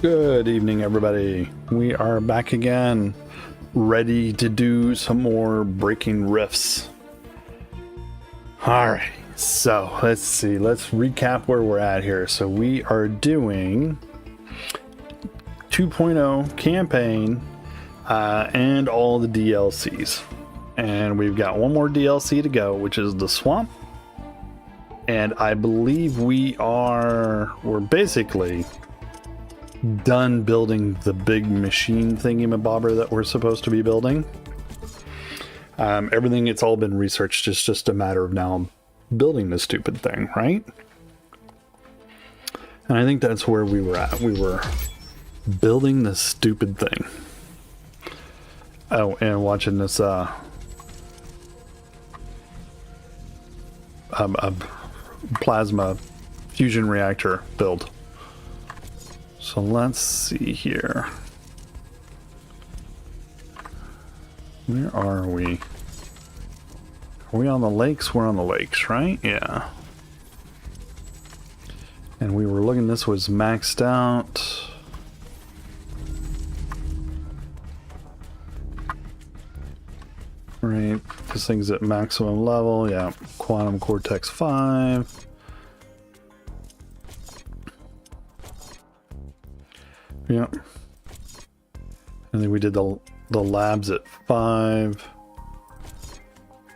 Good evening, everybody. We are back again, ready to do some more breaking rifts. All right, so let's see. Let's recap where we're at here. So we are doing 2.0 campaign and all the DLCs. And we've got one more DLC to go, which is the swamp. And I believe we're basically done building the big machine thingy-mabobber that we're supposed to be building. Everything, it's all been researched. It's just a matter of now building the stupid thing, right? And I think that's where we were at. We were building the stupid thing. Oh, and watching this a plasma fusion reactor build. So let's see here. Where are we? Are we on the lakes? We're on the lakes, right? Yeah. And we were looking, this was maxed out. Right, this thing's at maximum level. Yeah, Quantum Cortex 5. Yep. And then we did the labs at 5.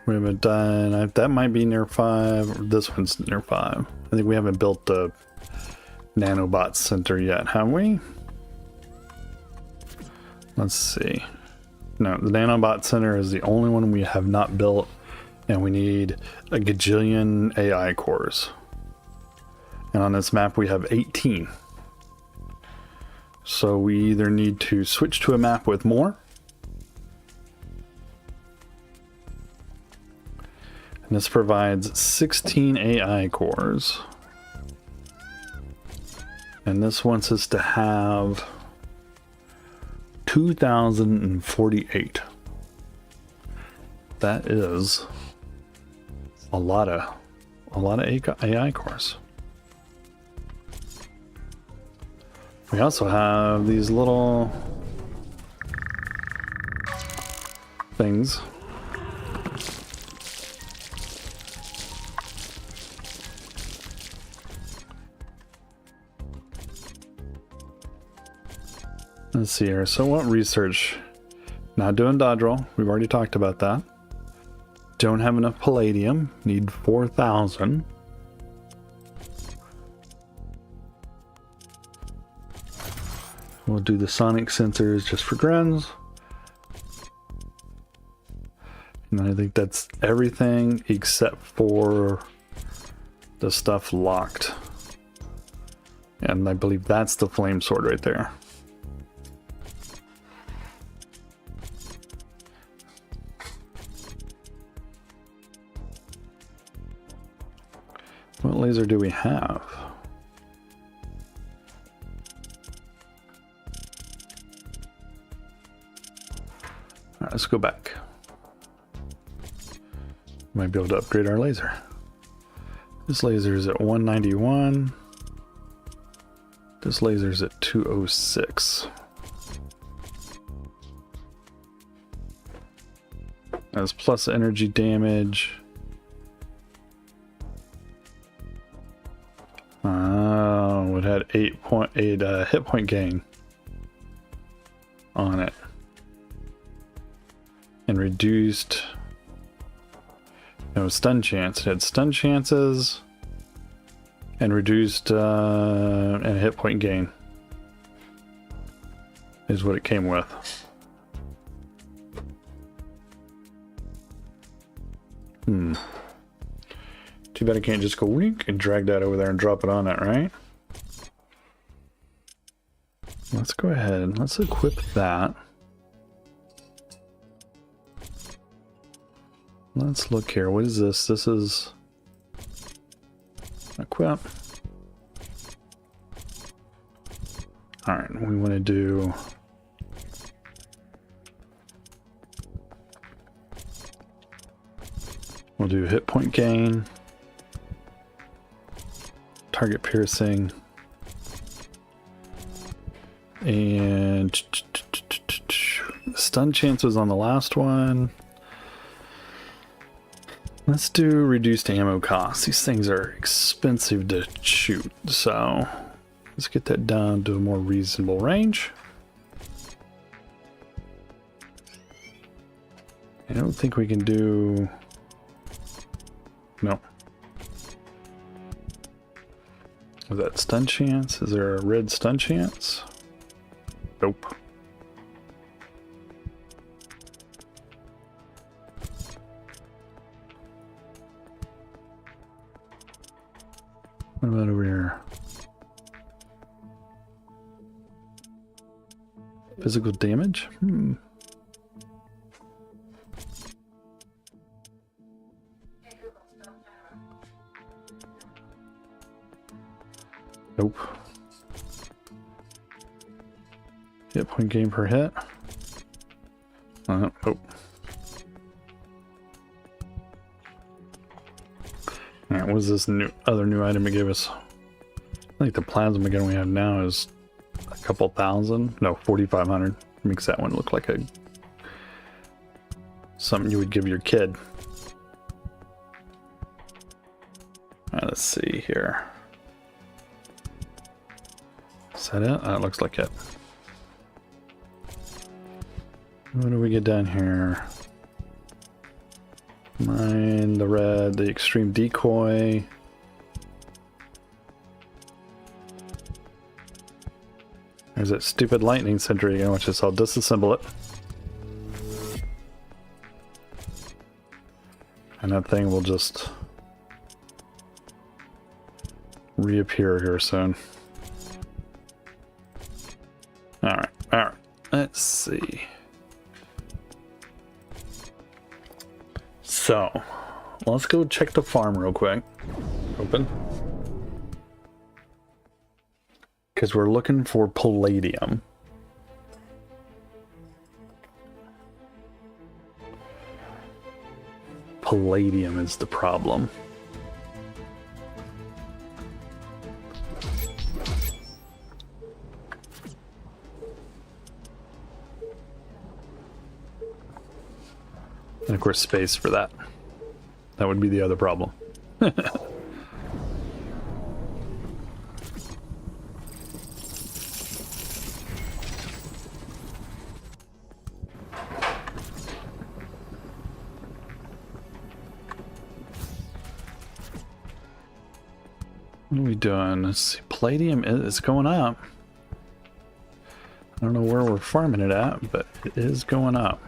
We haven't done, that might be near 5. This one's near 5. I think we haven't built the nanobot center yet, have we? Let's see. No, the nanobot center is the only one we have not built, and we need a gajillion AI cores. And on this map we have 18. So we either need to switch to a map with more, and this provides 16 AI cores, and this wants us to have 2,048. That is a lot of AI cores. We also have these little things. Let's see here. So what research? Not doing dodge roll. We've already talked about that. Don't have enough palladium. Need 4,000. We'll do the sonic sensors just for grins. And I think that's everything except for the stuff locked. And I believe that's the flame sword right there. What laser do we have? Alright, let's go back. Might be able to upgrade our laser. This laser is at 191. This laser is at 206. That's plus energy damage. Oh, it had 8.8 hit point gain on it. And reduced stun chance. It had stun chances and reduced and hit point gain is what it came with. Too bad I can't just go wink and drag that over there and drop it on it, right? Let's go ahead and let's equip that. Let's look here. What is this? This is equip. All right, we want to do we'll do hit point gain, target piercing, And stun chance was on the last one. Let's do reduced ammo costs. These things are expensive to shoot, so let's get that down to a more reasonable range. I don't think we can do... No. Was that stun chance? Is there a red stun chance? Nope. What about over here? Physical damage? Nope. Hit point gain per hit. Nope. Alright, what is this other new item it gave us? I think the plasma gun we have now is a couple thousand. No, 4,500. Makes that one look like something you would give your kid. Alright, let's see here. Is that it? That looks like it. What do we get down here? Mine, the red, the extreme decoy. There's that stupid lightning sentry again, which is I'll disassemble it. And that thing will just reappear here soon. Alright, let's see. So, let's go check the farm real quick. Open. Because we're looking for palladium. Palladium is the problem. And of course space for that. That would be the other problem. What are we doing? Let's see. Palladium is going up. I don't know where we're farming it at, but it is going up.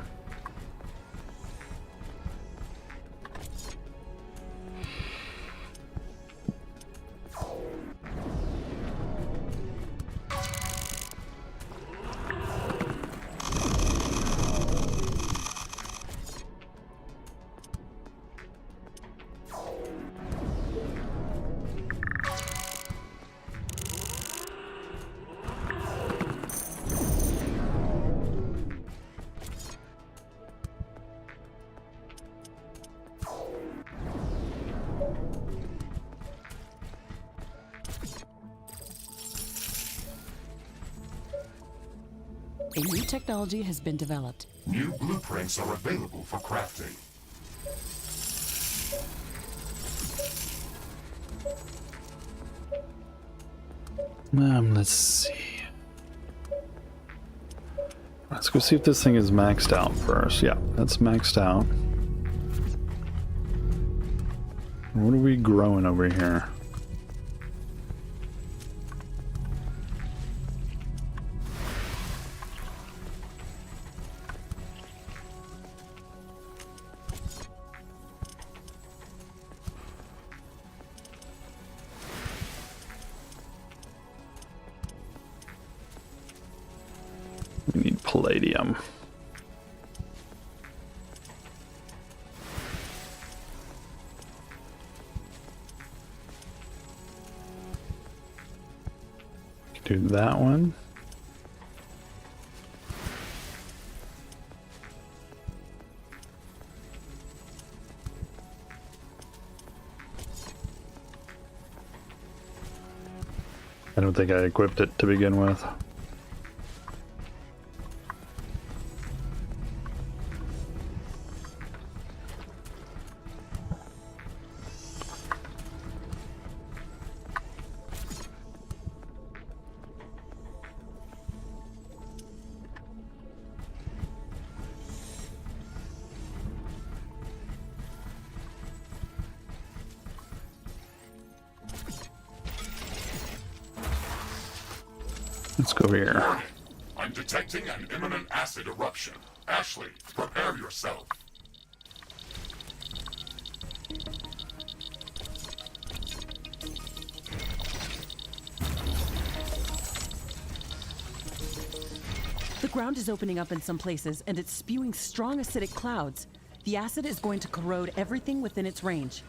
A new technology has been developed. New blueprints are available for crafting. Let's see. Let's go see if this thing is maxed out first. Yeah, that's maxed out. What are we growing over here? We need palladium. Do that one. I don't think I equipped it to begin with. Let's go here. I'm detecting an imminent acid eruption. Ashley, prepare yourself. The ground is opening up in some places, and it's spewing strong acidic clouds. The acid is going to corrode everything within its range.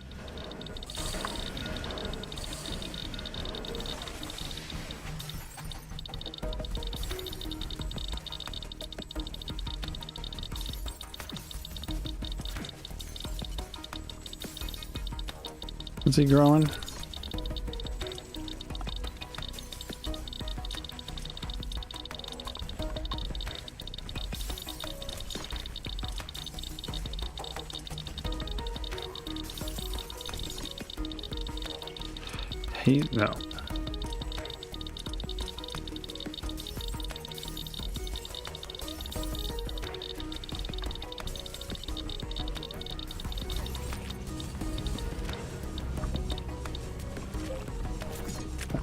Is he growing? No.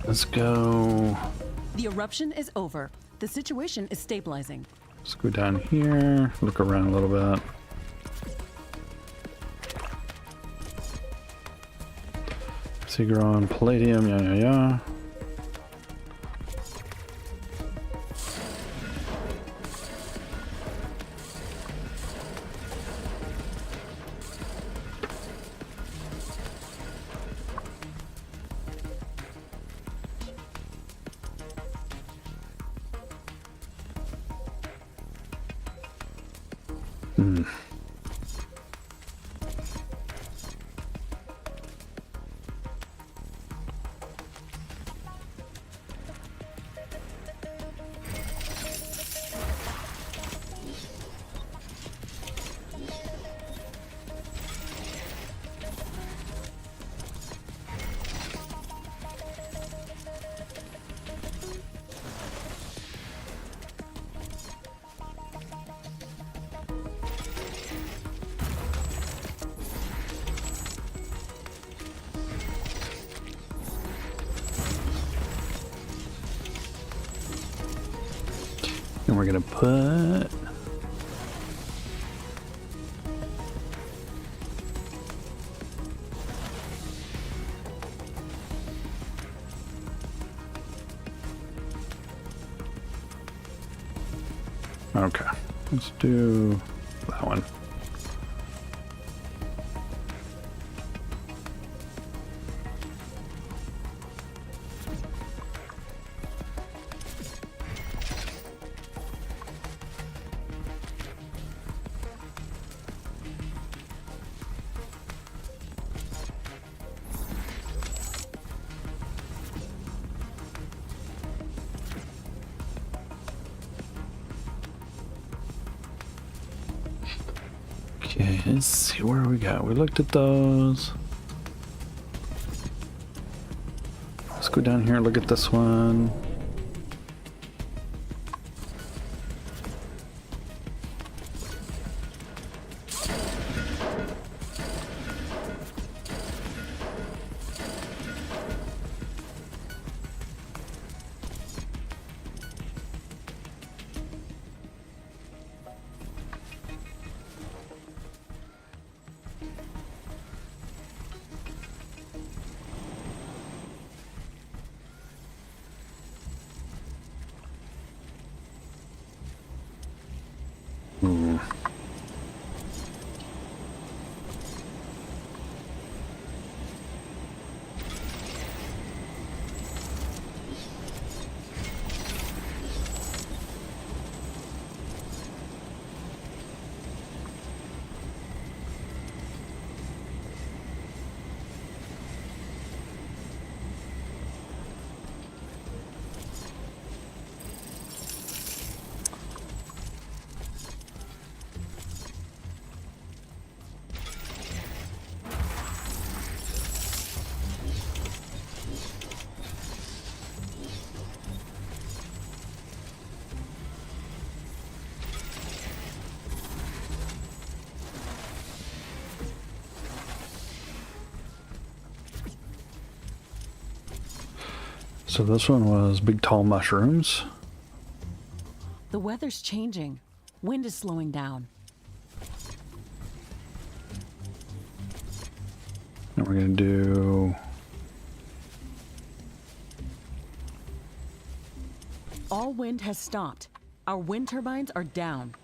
Let's go. The eruption is over. The situation is stabilizing. Let's go down here, look around a little bit. See, growing palladium, yeah. And we're gonna put okay, let's do that one. Okay, let's see where we got. We looked at those. Let's go down here and look at this one. So this one was big tall mushrooms. weather's changing. Wind is slowing down. And we're going to do... All wind has stopped. Our wind turbines are down.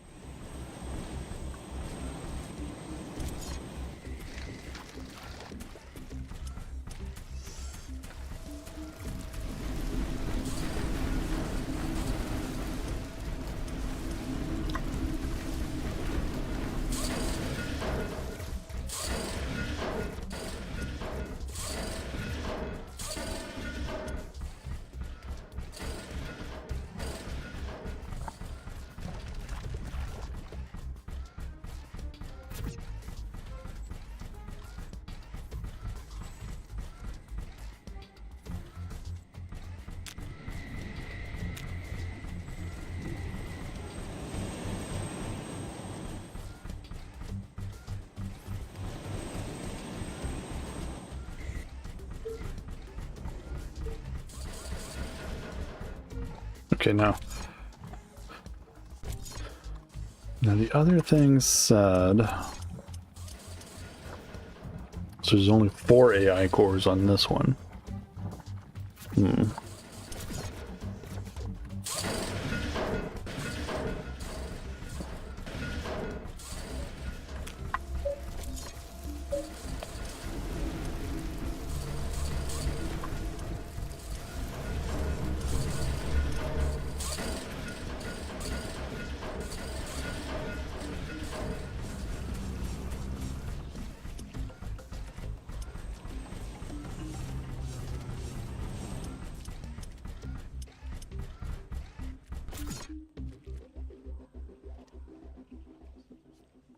Okay, now the other thing said, so there's only 4 AI cores on this one.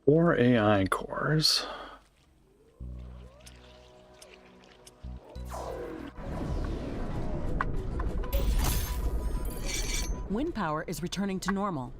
Four AI cores. Wind power is returning to normal.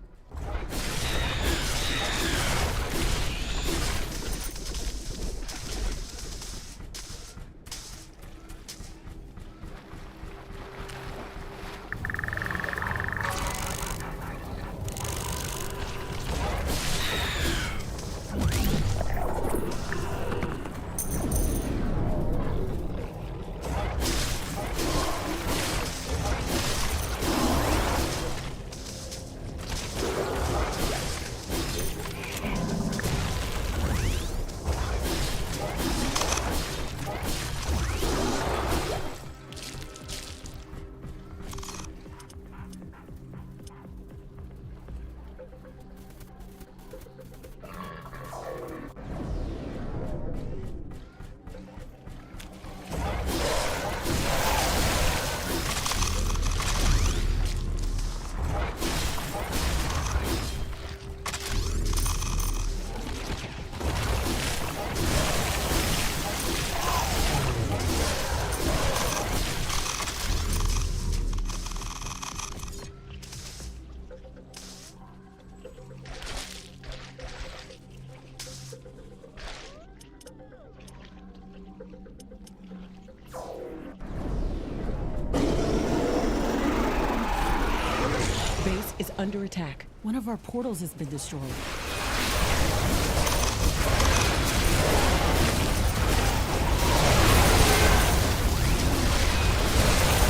Base is under attack. One of our portals has been destroyed.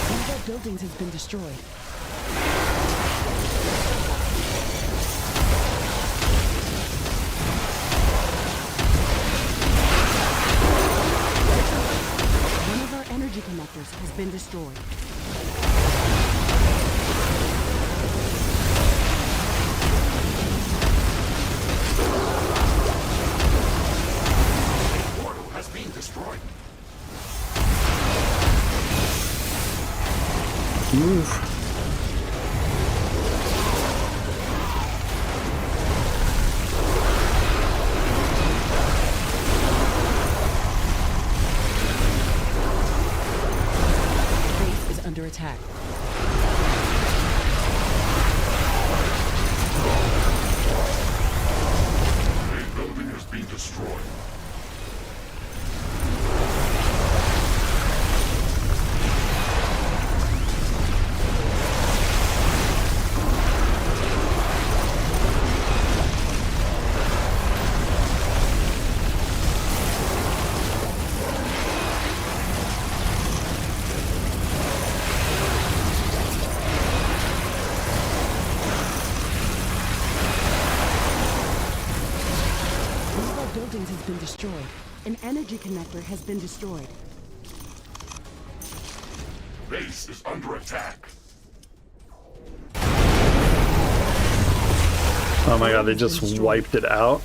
One of our buildings has been destroyed. One of our energy connectors has been destroyed. Move. Base is buildings has been destroyed. An energy connector has been destroyed. Base is under attack. Oh my god, they just wiped it out.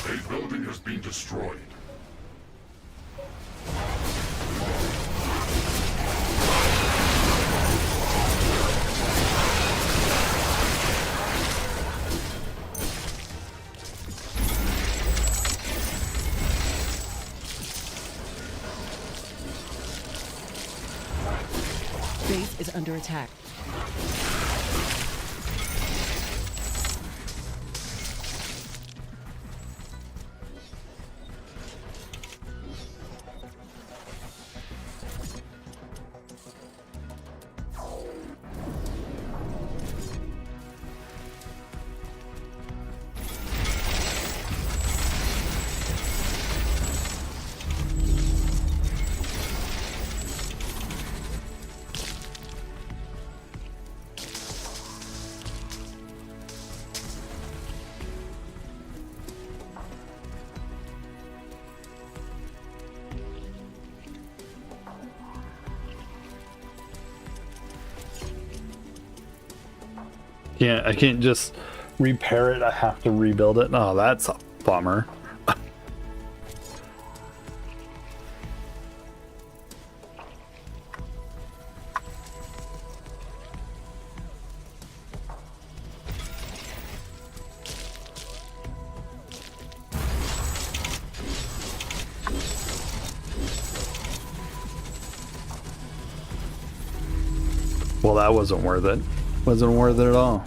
A building has been destroyed. Base is under attack. Yeah, I can't just repair it. I have to rebuild it. Oh, that's a bummer. Well, that wasn't worth it. Wasn't worth it at all.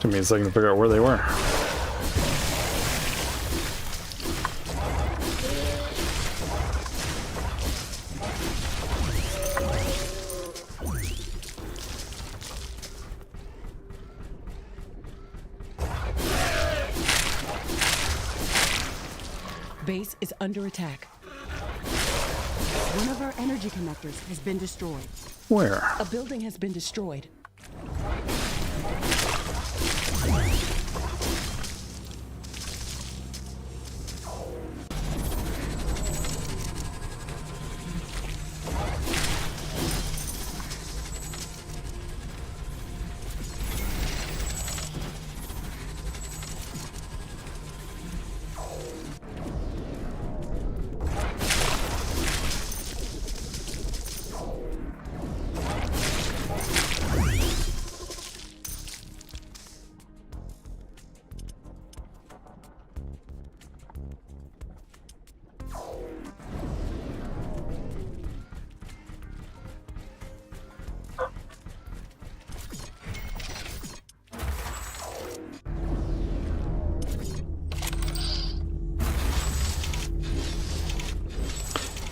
Took me a second to figure out where they were. Base is under attack. One of our energy connectors has been destroyed. Where? A building has been destroyed.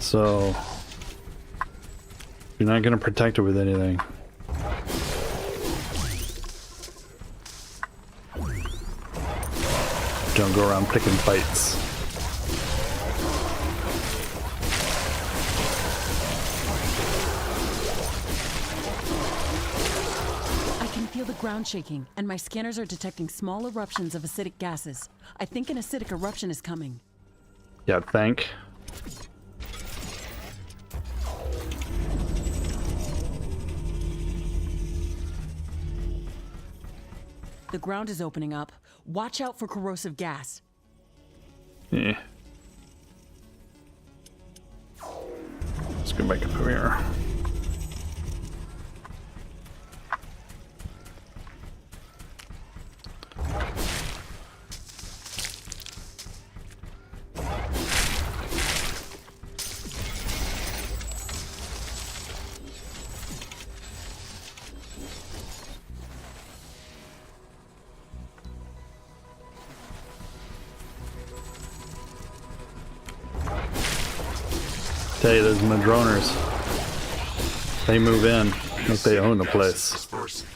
So you're not going to protect it with anything. Don't go around picking fights. I can feel the ground shaking, and my scanners are detecting small eruptions of acidic gases. I think an acidic eruption is coming. Yeah, think. The ground is opening up. Watch out for corrosive gas. Yeah. Let's go back up here. Tell you, those Madroners, they move in like they own the place. Dispersing.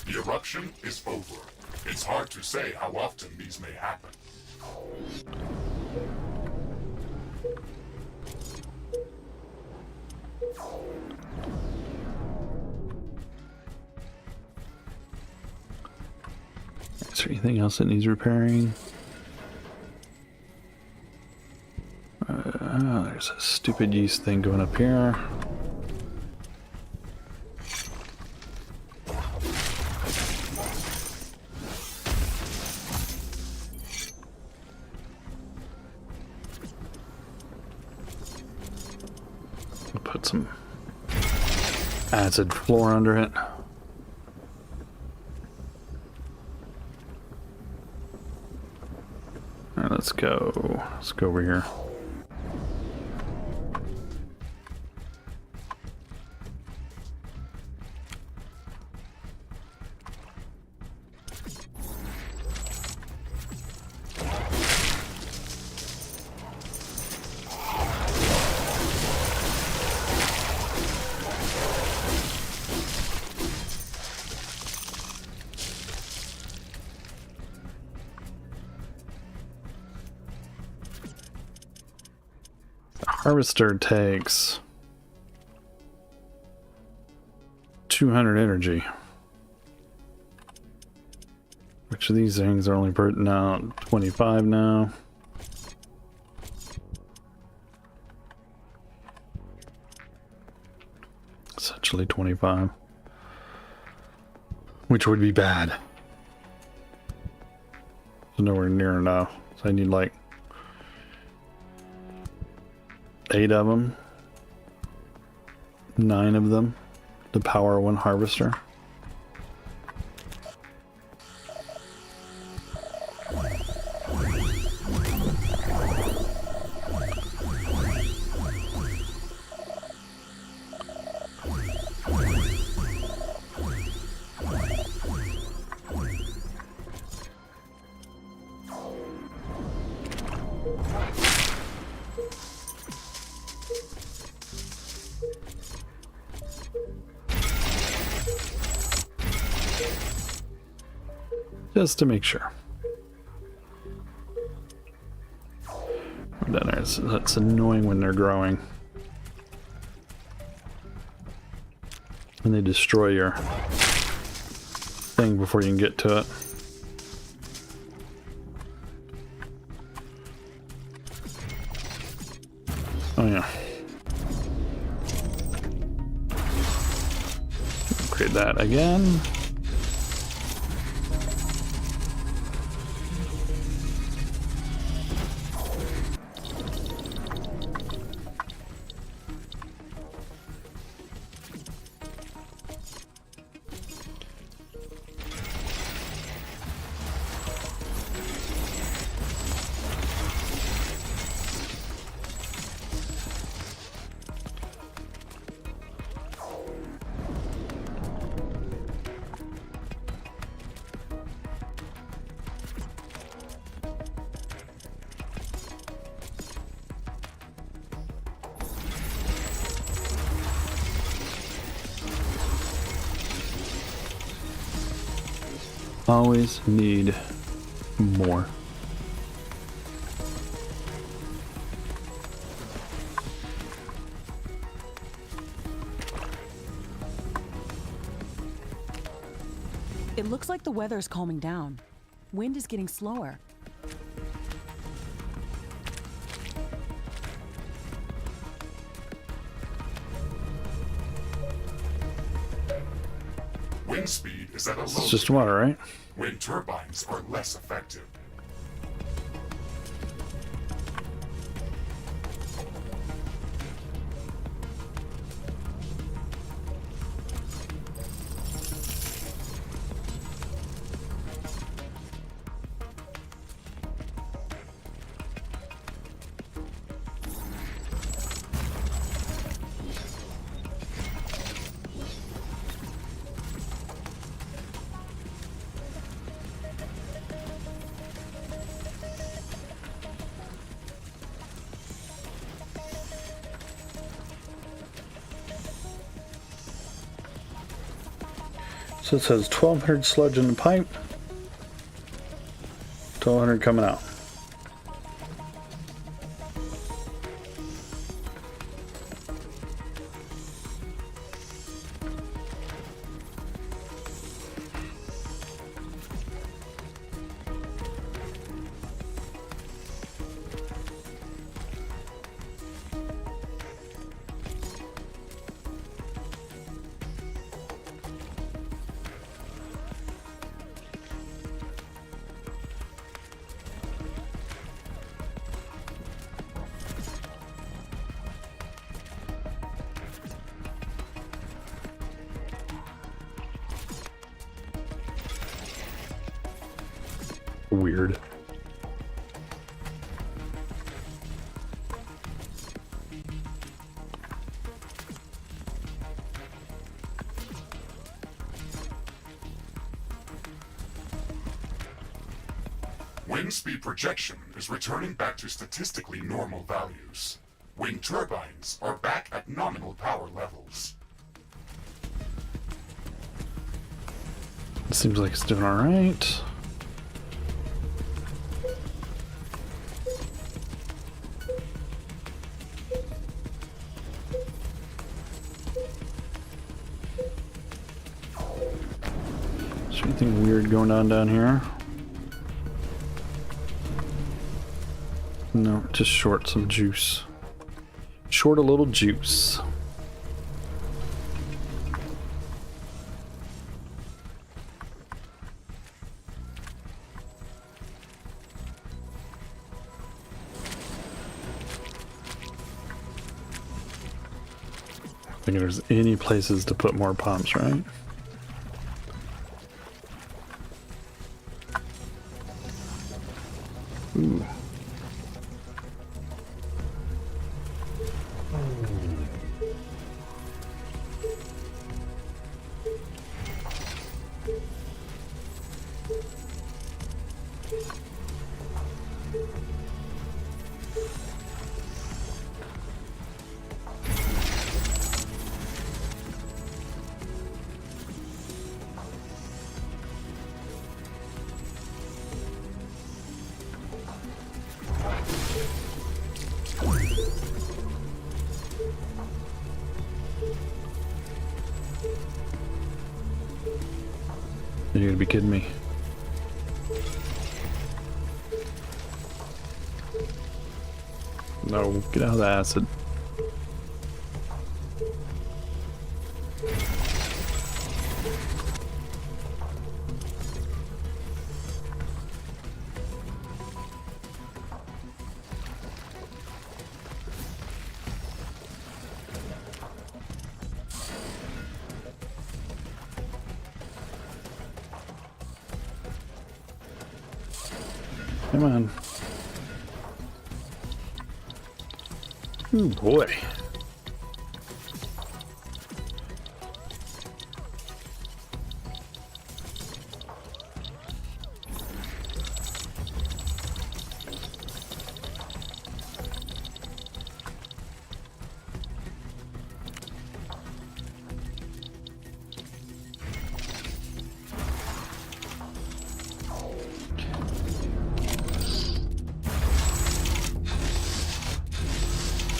The eruption is over. It's hard to say how often these may happen. Is there anything else that needs repairing? There's a stupid yeast thing going up here. I'll put some acid floor under it. All right, let's go. Let's go over here. Harvester takes 200 energy. Which of these things are only putting out 25 now? Essentially 25. Which would be bad. Nowhere near enough. So I need like 8 of them, 9 of them to power one harvester. Just to make sure. That's annoying when they're growing. And they destroy your thing before you can get to it. Oh yeah. Upgrade that again. Always need more. It looks like the weather is calming down. Wind is getting slower. Wind speed is at a low. It's just water, right? Wind turbines are less effective. So it says 1200 sludge in the pipe, 1200 coming out. Weird. Wind speed projection is returning back to statistically normal values. Wind turbines are back at nominal power levels. It seems like it's doing all right. Is there anything weird going on down here? No, just short some juice. Short a little juice. I think there's any places to put more pumps, right? Ooh. You're gonna be kidding me. No, get out of the acid. Come on. Ooh, boy.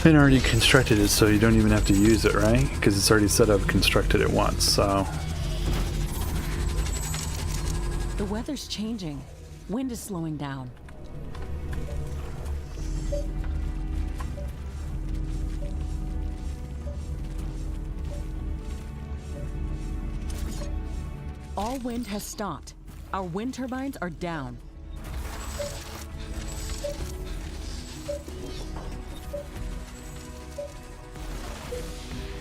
Been already constructed it, so you don't even have to use it, right? Because it's already set up constructed it once, so. The weather's changing. Wind is slowing down. All wind has stopped. Our wind turbines are down.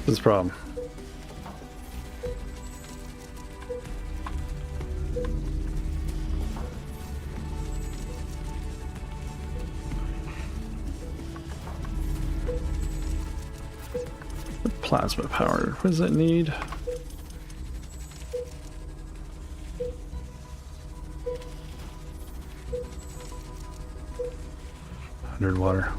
What's the problem? Plasma power. What does it need? Water.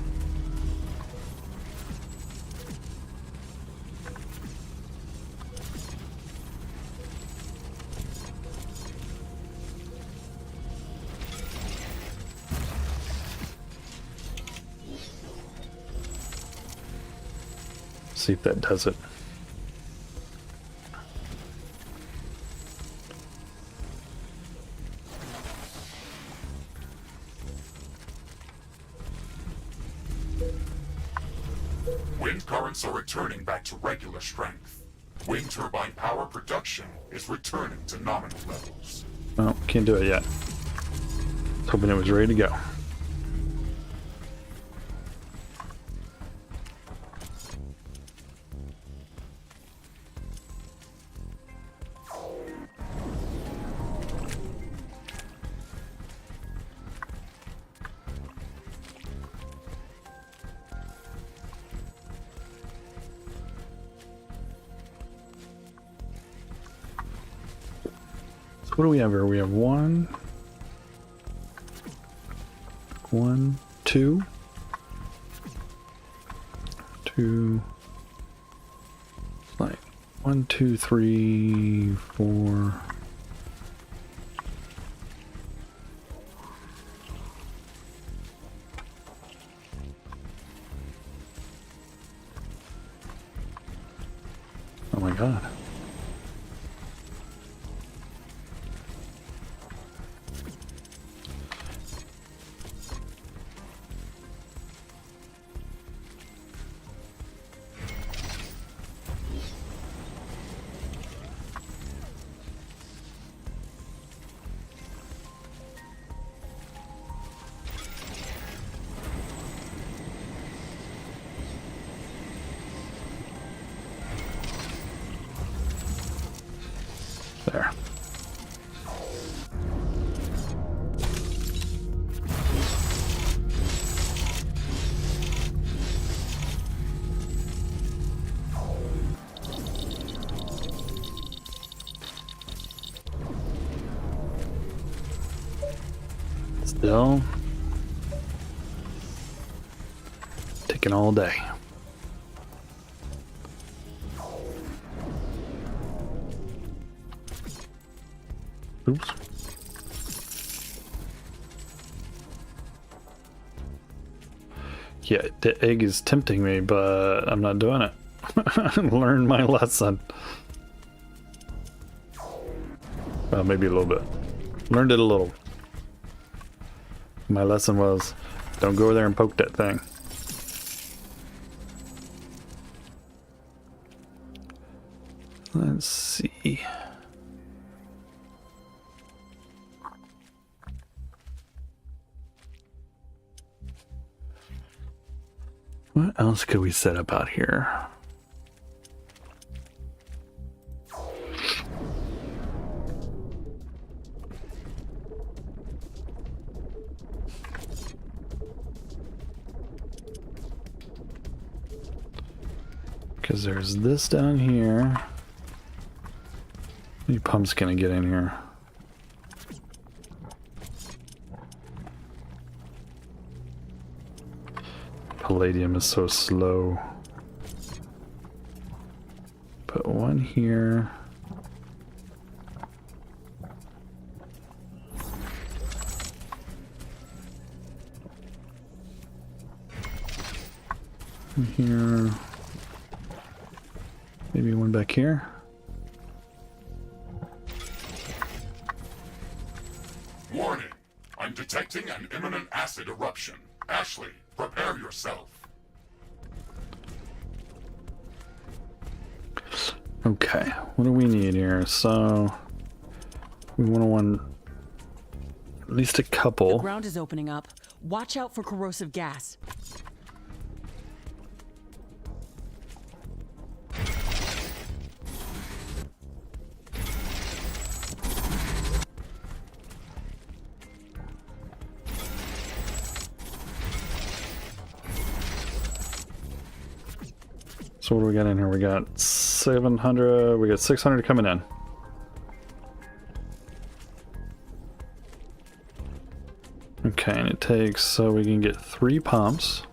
See if that does it. Wind currents are returning back to regular strength. Wind turbine power production is returning to nominal levels. Oh, can't do it yet. Hoping it was ready to go. What do we have here? We have one, two, like 1, 2, 3, 4. Oh my God. There. Still taking all day. Oops. Yeah, the egg is tempting me, but I'm not doing it. Learned my lesson. Well, maybe a little bit. Learned it a little. My lesson was, don't go there and poke that thing. Let's see. What else could we set up out here? Because there's this down here. How many pumps can I get in here? Palladium is so slow. Put one here. One here. Maybe one back here. Warning! I'm detecting an imminent acid eruption. Ashley, prepare yourself. Okay, what do we need here? So We want at least a The couple. ground is opening up. Watch out for corrosive gas. So what do we got in here? We got 700. We got 600 coming in. Okay, and it takes, so we can get 3 pumps.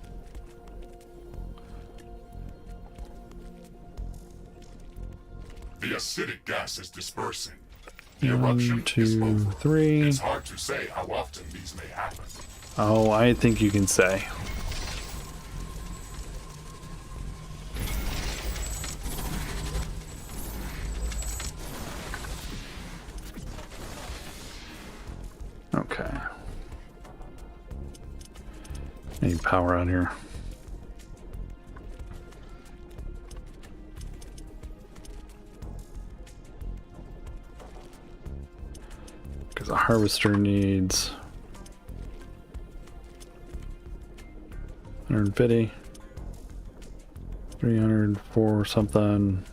The acidic gas is dispersing. The 1, eruption is 2, local. 3. It's hard to say how often these may happen. Oh, I think you can say. Okay. Need power out here. Because a harvester needs 150, 300 for something.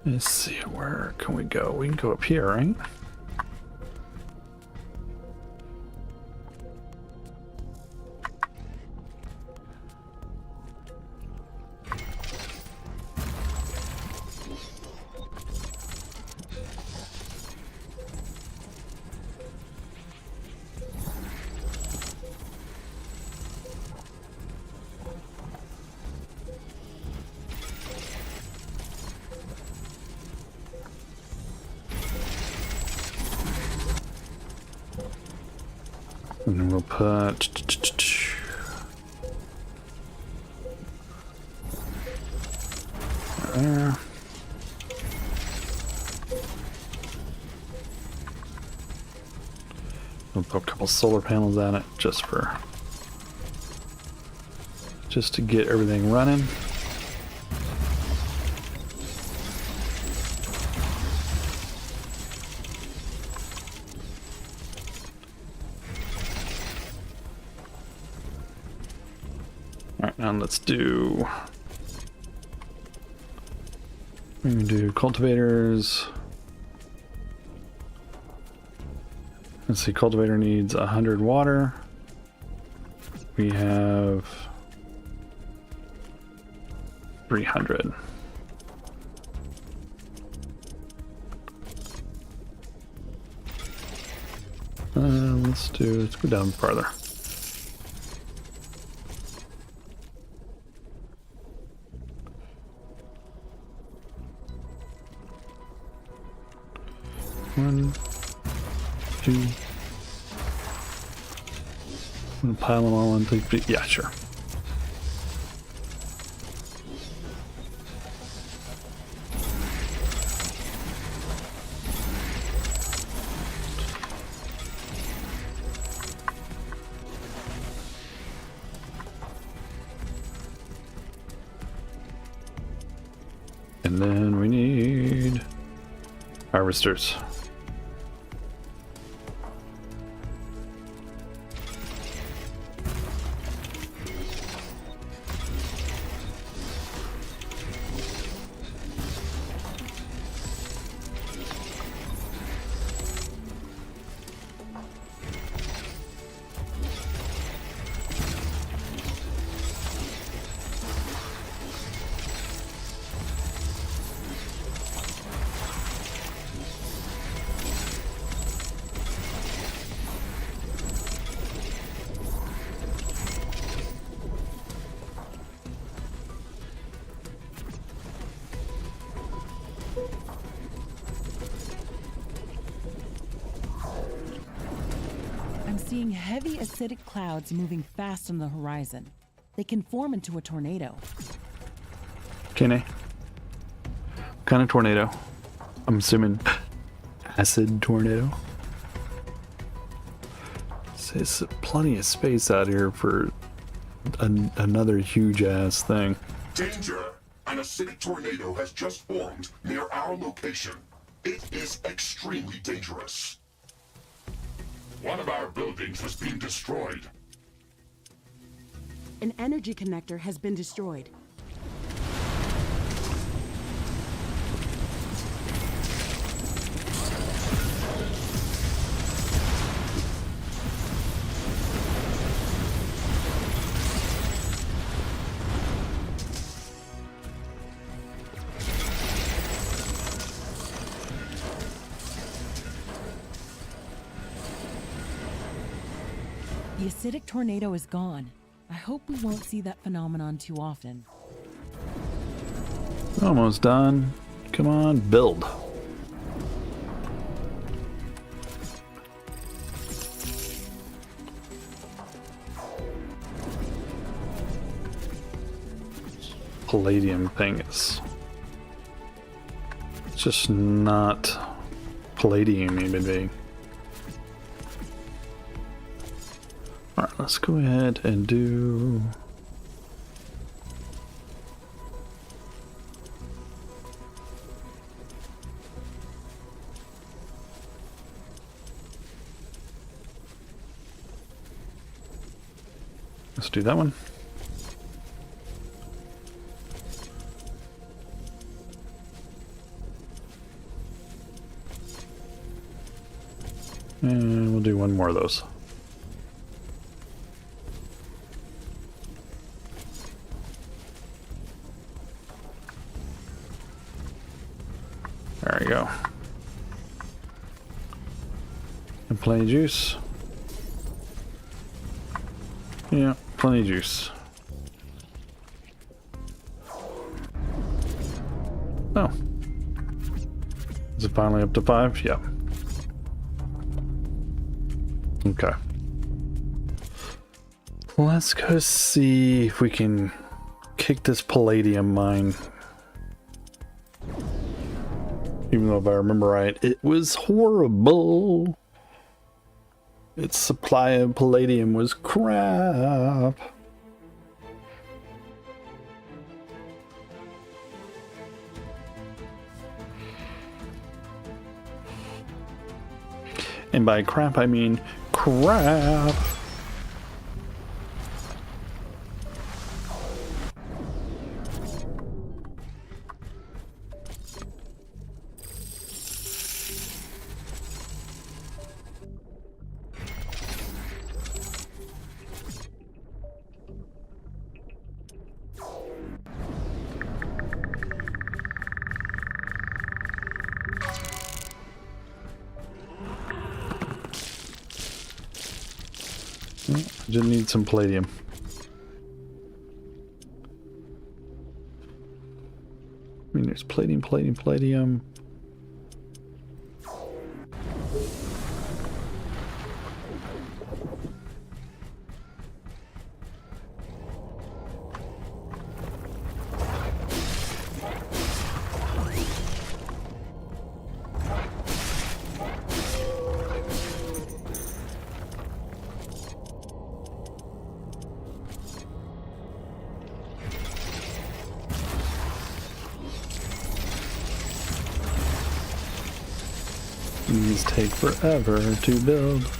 Let's see, where can we go? We can go up here, right? And then we'll put there. We'll put a couple solar panels on it just to get everything running. Alright, now let's do... We can do cultivators. Let's see, cultivator needs 100 water. We have 300. Let's go down farther. One, two. I'm gonna pile them all in. Yeah, sure. And then we need harvesters. I'm seeing heavy acidic clouds moving fast on the horizon. They can form into a tornado. Can I? What kind of tornado? I'm assuming acid tornado. There's plenty of space out here for another huge ass thing. Danger! An acidic tornado has just formed near our location. It is extremely dangerous. One of our buildings has been destroyed. An energy connector has been destroyed. The acidic tornado is gone. I hope we won't see that phenomenon too often. Almost done. Come on, build. Palladium thing is just not palladium maybe. Alright, let's go ahead and do let's do that one. And we'll do one more of those. There we go. And plenty of juice. Yeah, plenty of juice. Oh. Is it finally up to 5? Yep. Okay. Let's go see if we can kick this palladium mine. Even though if I remember right, it was horrible. Its supply of palladium was crap. And by crap, I mean crap. Just need some palladium. I mean, there's palladium. These take forever to build.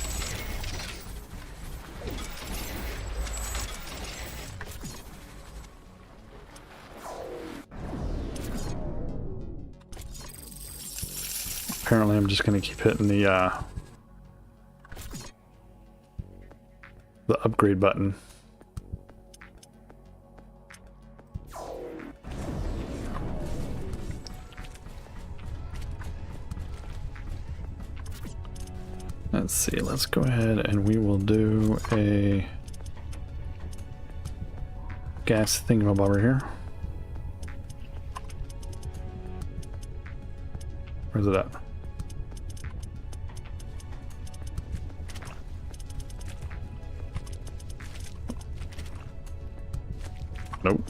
Apparently I'm just going to keep hitting the upgrade button. Let's see, let's go ahead and we will do a gas thingamabobber here. Where's it at? Nope.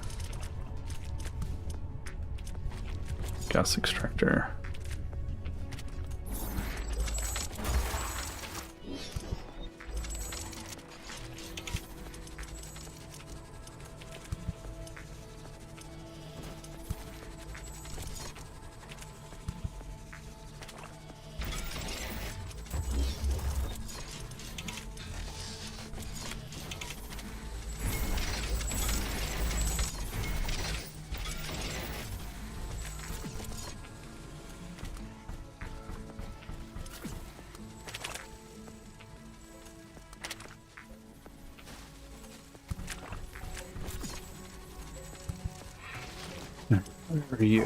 Gas extractor. Where are you?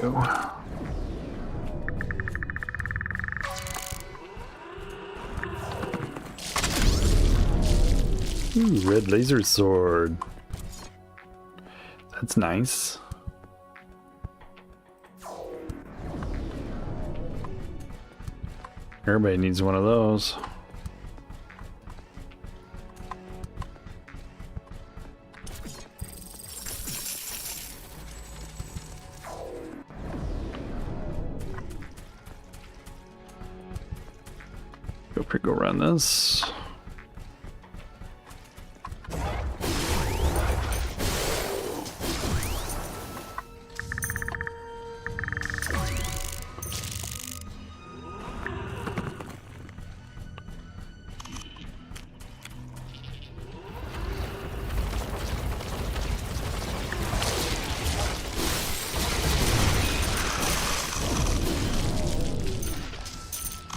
Ooh, red laser sword. That's nice. Everybody needs one of those. Go run this.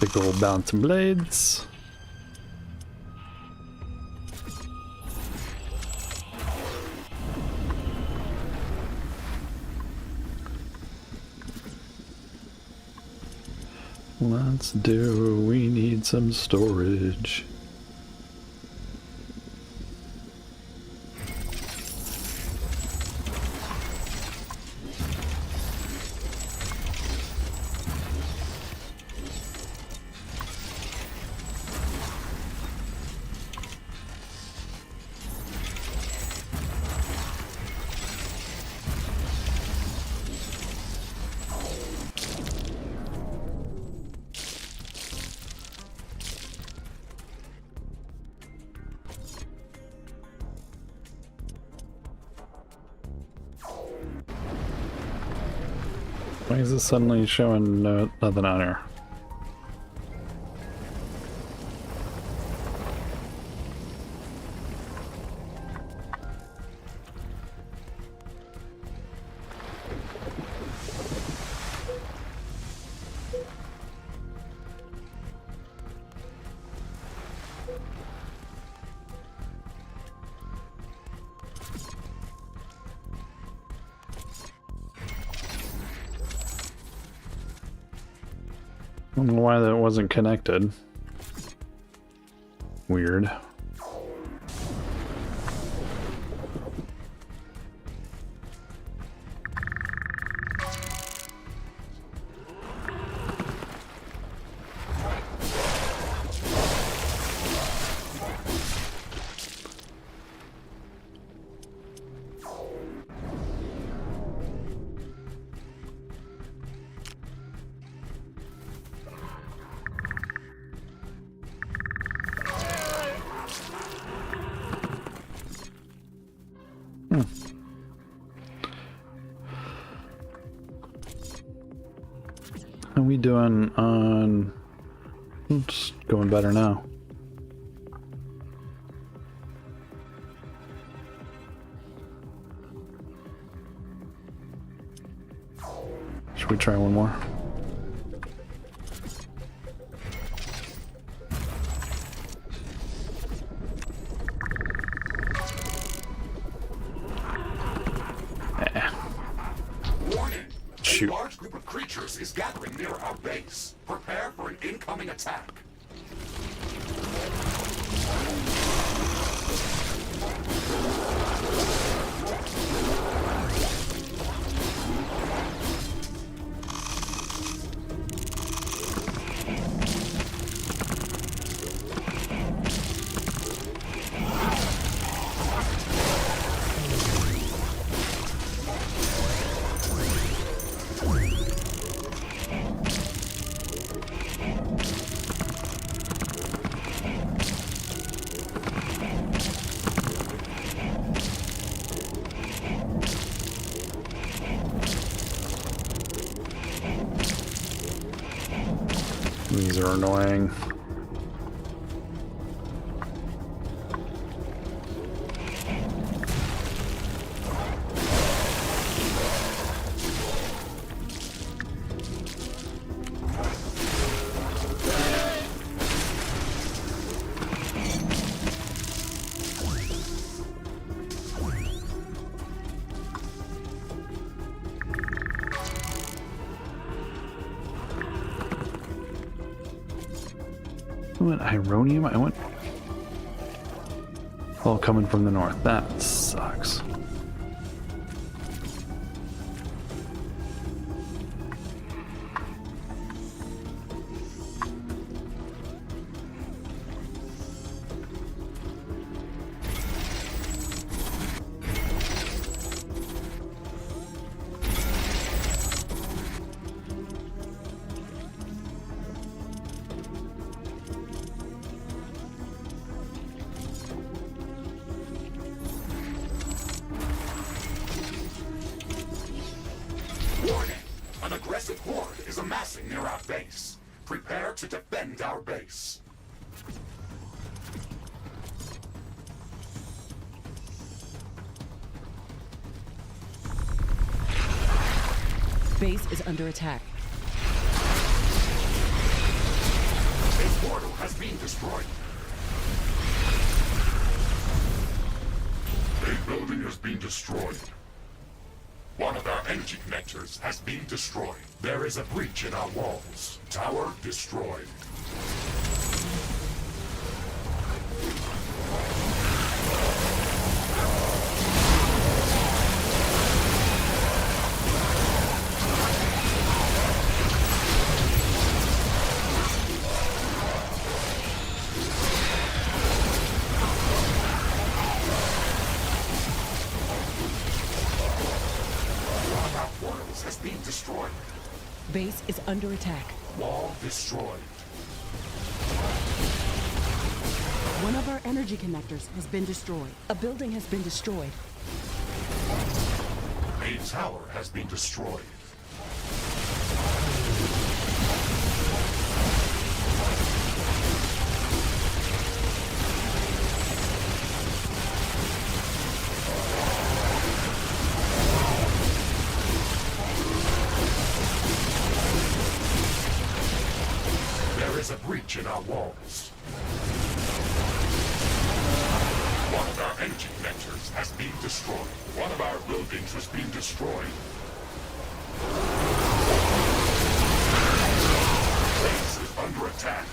Big old bouncing blades. Let's do, we need some storage. Why is this suddenly showing nothing on here? I don't know why that wasn't connected. Weird. How are we doing on... Oops, going better now. Should we try one more? A large group of creatures is gathering near our base. Prepare for an incoming attack. These are annoying. Affluent Ironium? I went... All coming from the north. That sucks. Warning! An aggressive horde is amassing near our base. Prepare to defend our base. Base is under attack. A portal has been destroyed. A building has been destroyed. One of our energy connectors has been destroyed. There is a breach in our walls. Tower destroyed. One of our portals has been destroyed. Base is under attack. Wall destroyed. One of our energy connectors has been destroyed. A building has been destroyed. A tower has been destroyed. There is a breach in our walls. One of our energy connectors has been destroyed. One of our buildings has been destroyed. Base is under attack.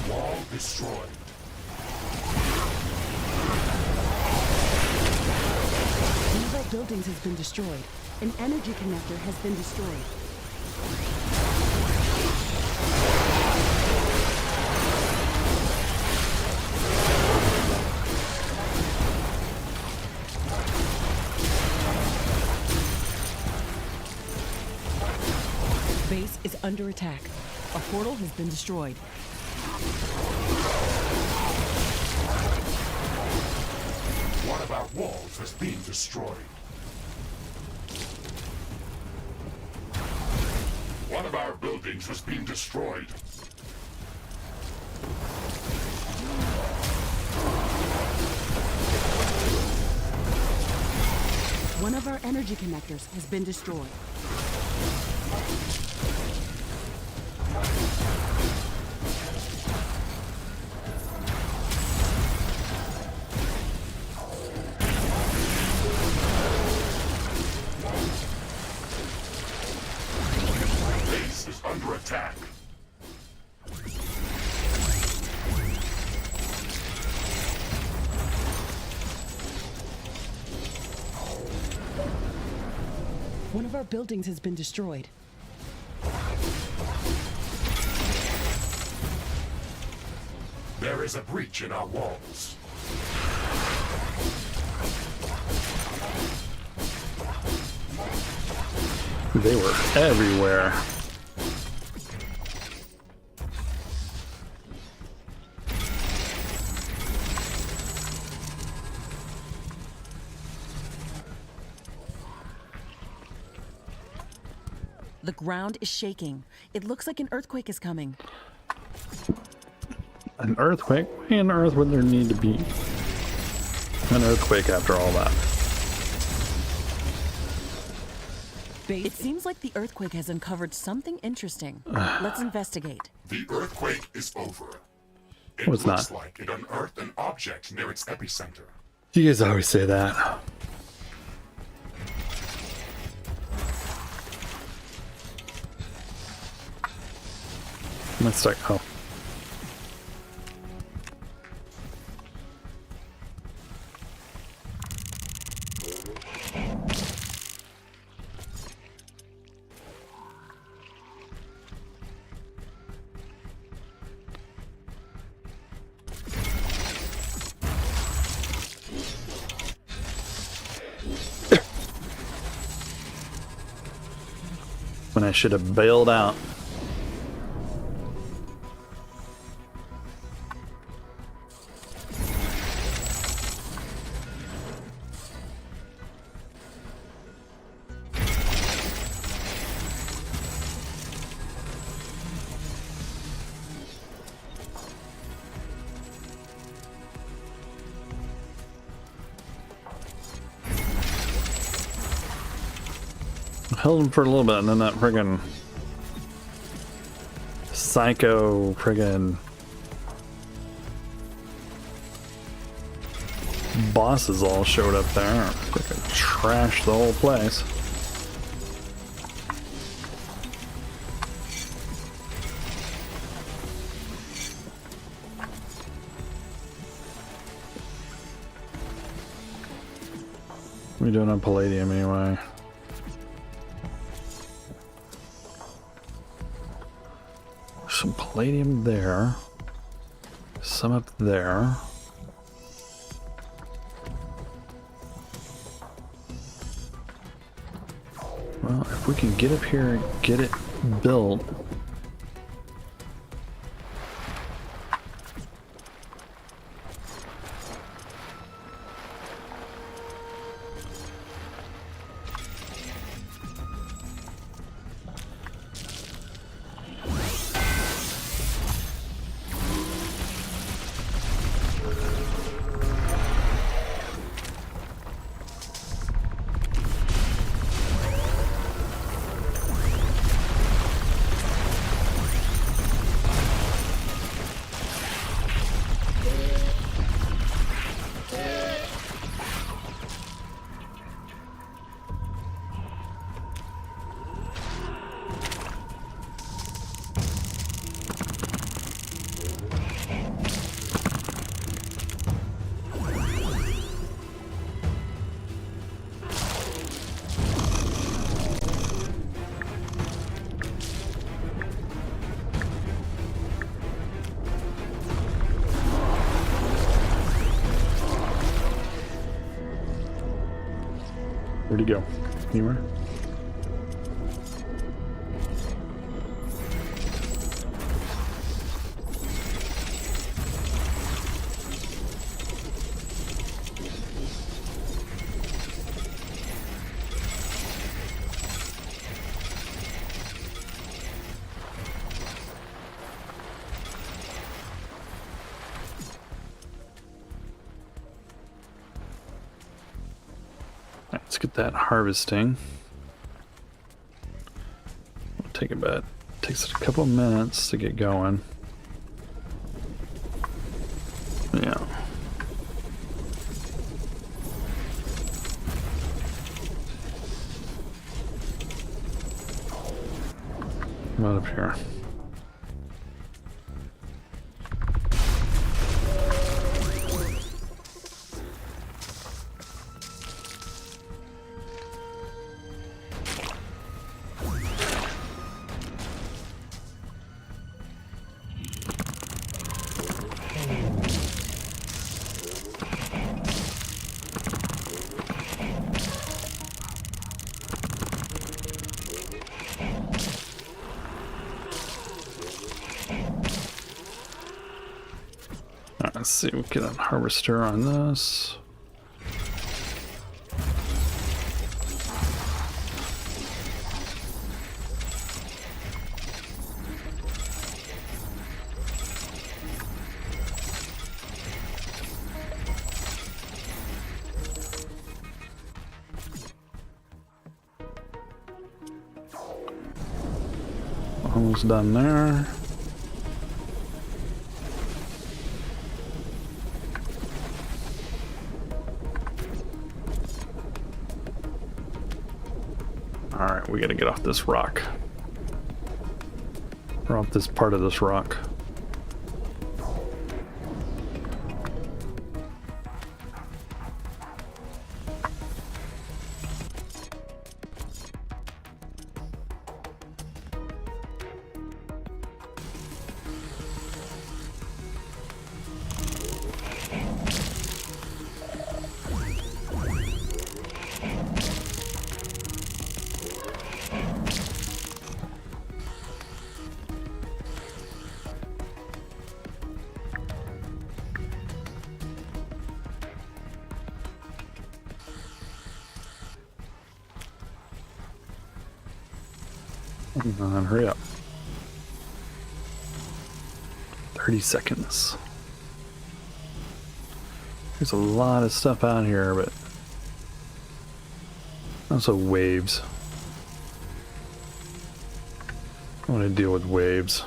Wall destroyed. One of our buildings has been destroyed. An energy connector has been destroyed. Base is under attack. A portal has been destroyed. One of our walls has been destroyed. One of our buildings has been destroyed. One of our energy connectors has been destroyed. Base is under attack. One of our buildings has been destroyed. There is a breach in our walls. They were everywhere. The ground is shaking. It looks like an earthquake is coming. An earthquake? Why on earth would there need to be an earthquake after all that? base. It seems like the earthquake has uncovered something interesting. Let's investigate. The earthquake is over. It No, it's looks not. like it unearthed an object near its epicenter. You guys always say that. Let's start. Oh. When I should have bailed out. Held him for a little bit, and then that friggin' psycho friggin' bosses all showed up there. Frickin' trashed the whole place. What are we doing on Palladium anyway? Some Palladium there. Some up there. Well, if we can get up here and get it built. Where'd he go? Anywhere? Let's get that harvesting. It'll take a bit. Takes a couple of minutes to get going. Yeah. Come on up here. Let's see, we get a harvester on this. Almost done there. Alright, we gotta get off this rock. Or off this part of this rock. Come on, hurry up. 30 seconds. There's a lot of stuff out here, but also waves. I want to deal with waves.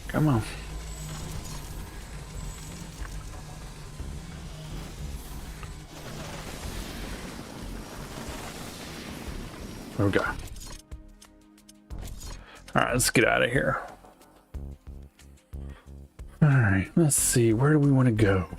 Come on. Okay. Alright, let's get out of here. Alright, let's see. Where do we want to go?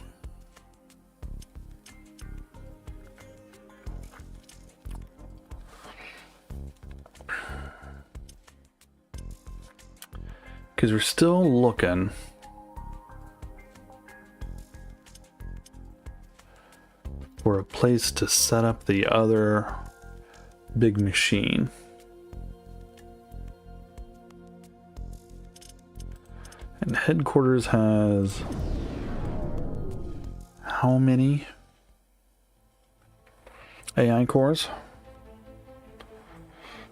Because we're still looking for a place to set up the other big machine. And headquarters has how many AI cores?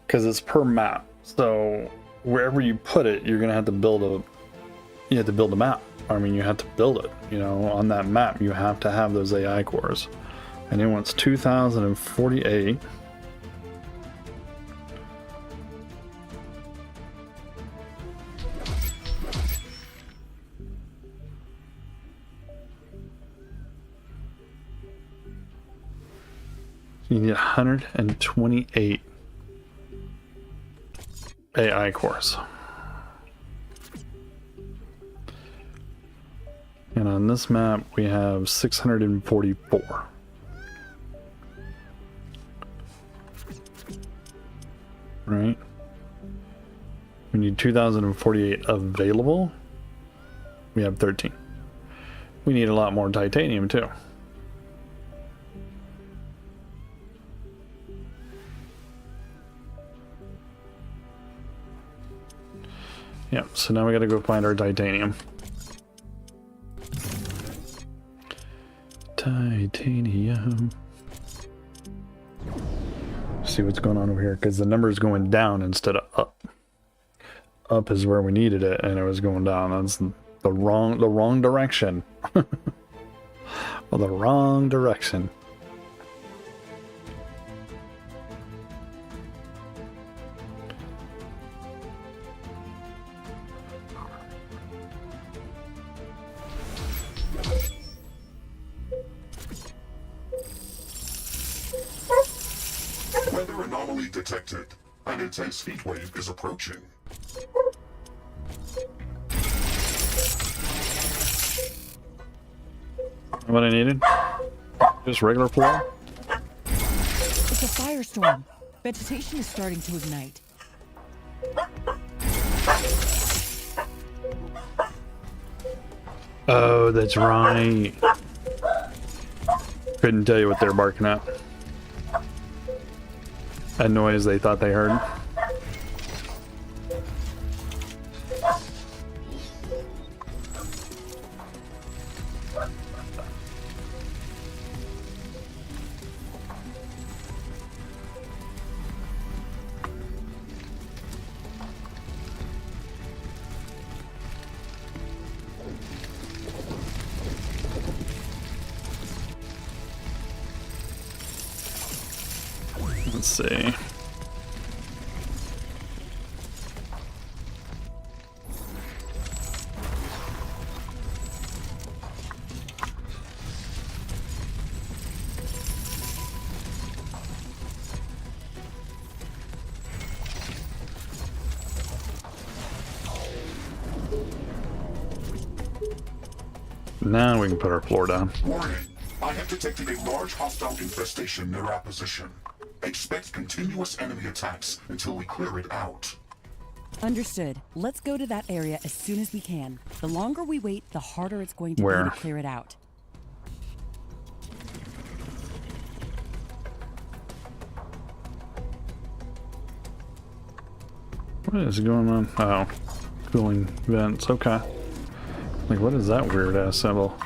Because it's per map, so wherever you put it, you're gonna have to build a map. I mean, you have to build it, you know, on that map. You have to have those AI cores, and it wants 2048. You need 128 AI cores. And on this map, we have 644. Right? We need 2048 available. We have 13. We need a lot more titanium too. Yeah, so now we gotta go find our titanium. Titanium. See what's going on over here, because the number is going down instead of up. Up is where we needed it, and it was going down. That's the wrong direction. Well, the wrong direction. Weather anomaly detected. An intense heat wave is approaching. What I needed? Just regular floor? It's a firestorm. Vegetation is starting to ignite. Oh, that's right. Couldn't tell you what they're barking at. A noise they thought they heard. let's see. Now we can put our floor down. Warning. I have detected a large hostile infestation near our position. Expect continuous enemy attacks until we clear it out. Understood. Let's go to that area as soon as we can. The longer we wait, the harder it's going to Where? be to clear it out. What is going on? Oh, cooling vents. Okay. Like, what is that weird ass symbol?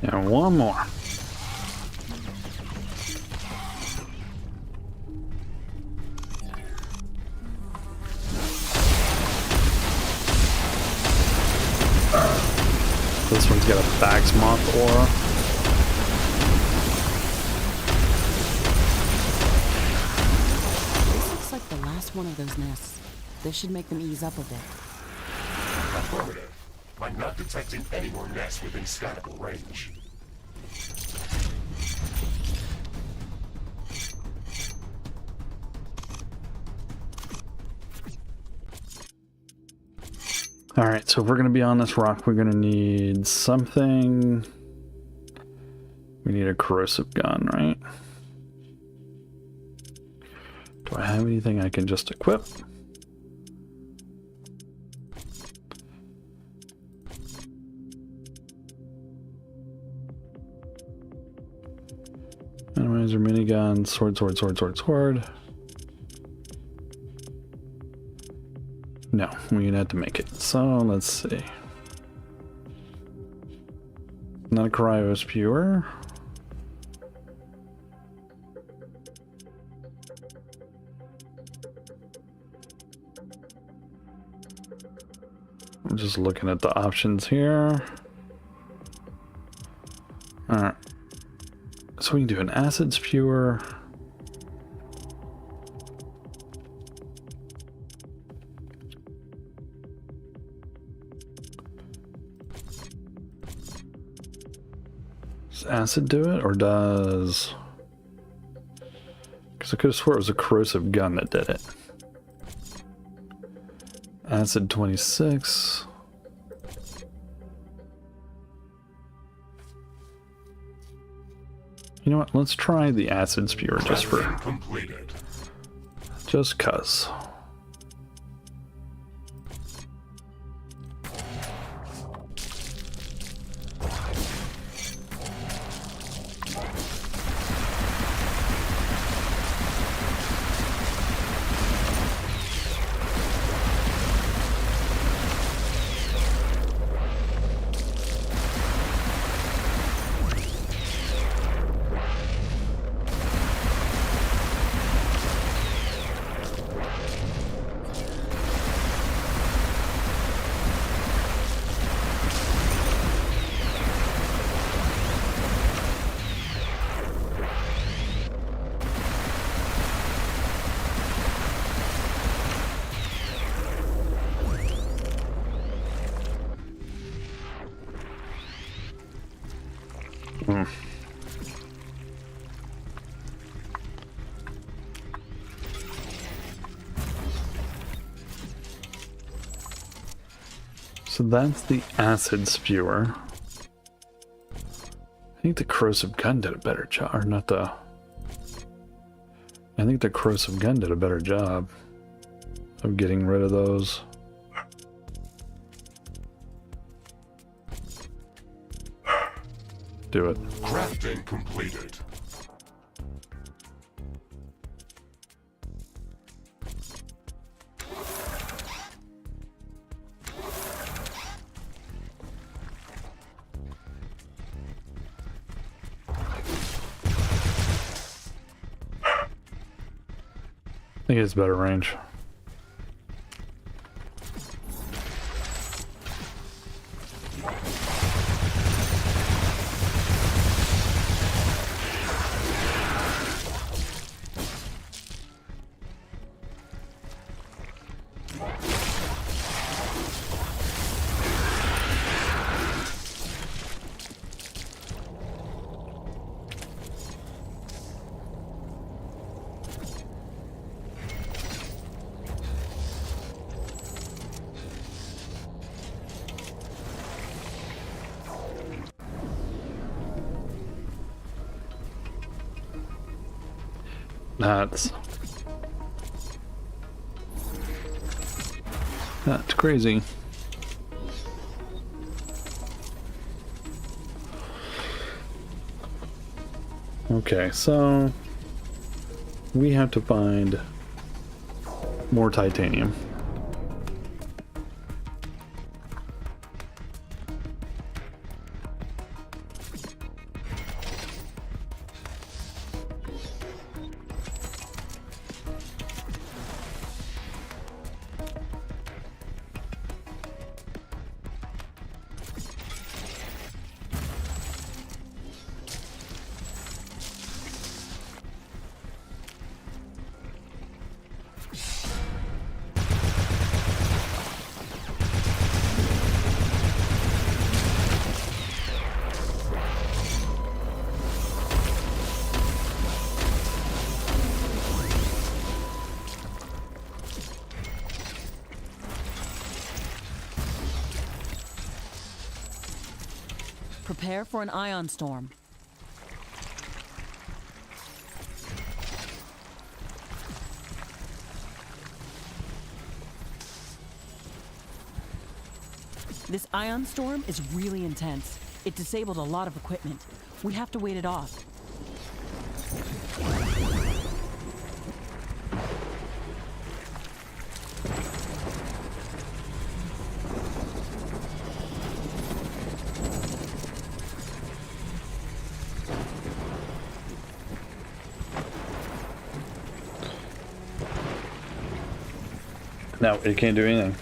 And one more. This one's got a Bags Moth aura. This looks like the last one of those nests. This should make them ease up a bit. Affirmative. I'm not detecting any more nests within scannable range. Alright, so if we're going to be on this rock, we're going to need something. We need a corrosive gun, right? Do I have anything I can just equip? Randomizer, minigun, sword, sword, sword, sword, sword. No, we're gonna have to make it. So let's see. Not a cryo spewer. I'm just looking at the options here. Alright. So we can do an acid spewer. Does acid do it, or does... Because I could have swore it was a corrosive gun that did it. Acid 26. You know what? Let's try the acid spewer just for... Completed. Just cuz. So that's the acid spewer. I think the corrosive gun did a better job, or not the... I think the corrosive gun did a better job of getting rid of those. Do it. Crafting completed. I think it's better range. That's crazy. Okay, so we have to find more titanium. Prepare for an ion storm. This ion storm is really intense. It disabled a lot of equipment. We have to wait it off. No, it can't do anything.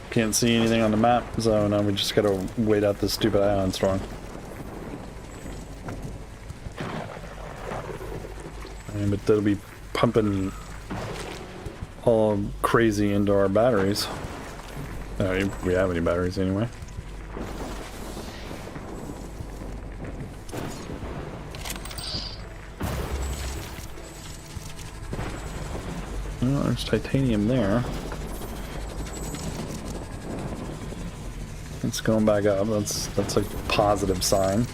Can't see anything on the map, so now we just gotta wait out this stupid ion storm. But that'll be pumping all crazy into our batteries. If we have any batteries anyway. Well, there's titanium there. It's going back up. That's a positive sign.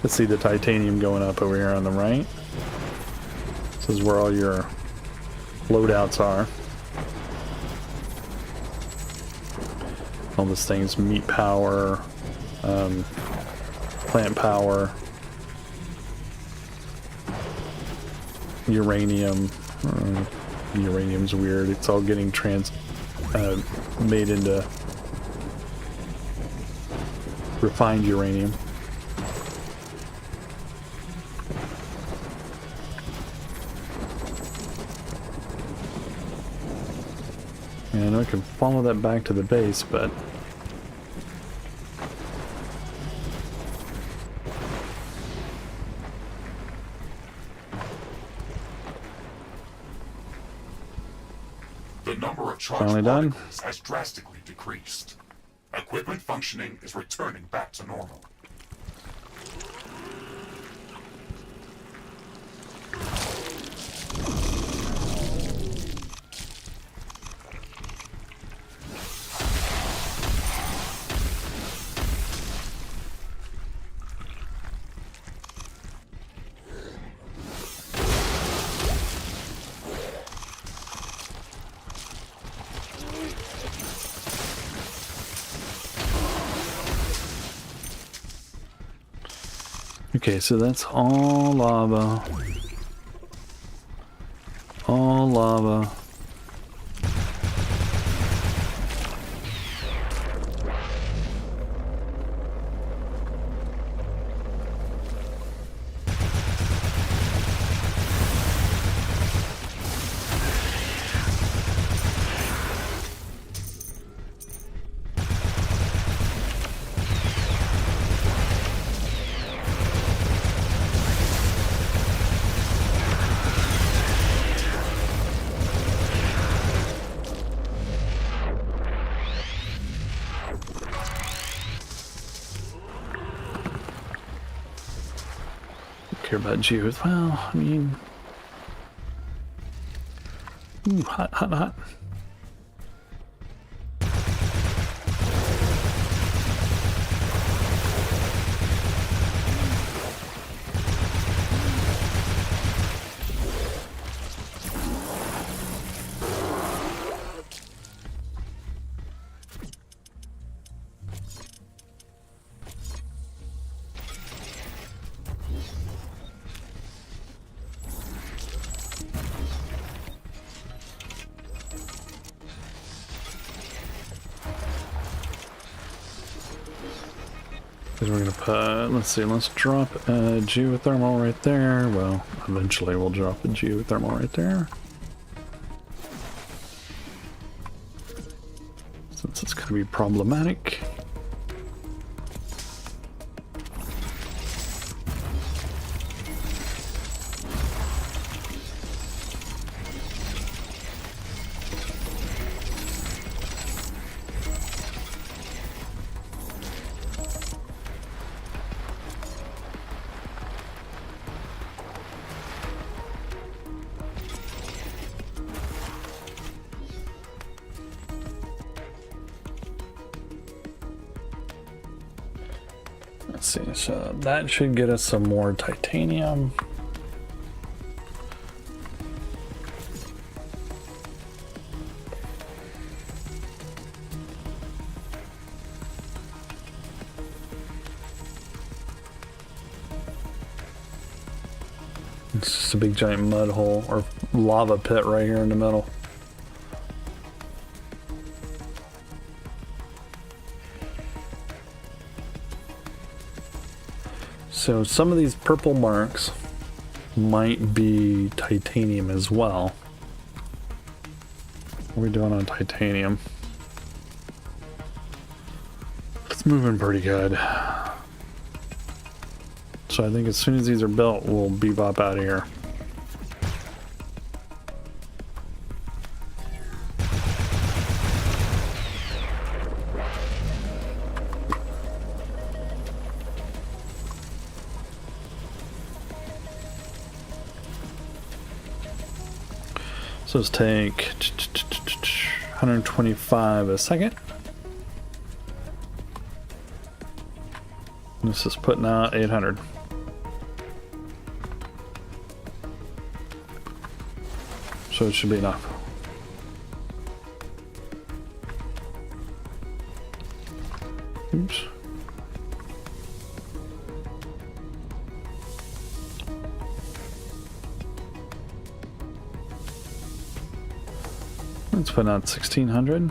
To see the titanium going up over here on the right. This is where all your loadouts are. All this things: meat power, plant power, uranium. Uranium's weird. It's all getting made into refined uranium. And I can follow that back to the base, but the number of charged Finally done. particles has drastically decreased. Equipment functioning is returning back to normal. Okay, so that's all lava. All lava. Care about Geoth. Well, I mean, ooh, hot, hot, hot. Because we're gonna put, let's see, let's drop a geothermal right there. Well, eventually we'll drop a geothermal right there. Since it's gonna be problematic. Let's see, so that should get us some more titanium. It's just a big giant mud hole or lava pit right here in the middle. So some of these purple marks might be titanium as well. What are we doing on titanium? It's moving pretty good. So I think as soon as these are built, we'll bebop out of here. So let's take 125 a second. This is putting out 800. So it should be enough. Oops. Let's put out 1600.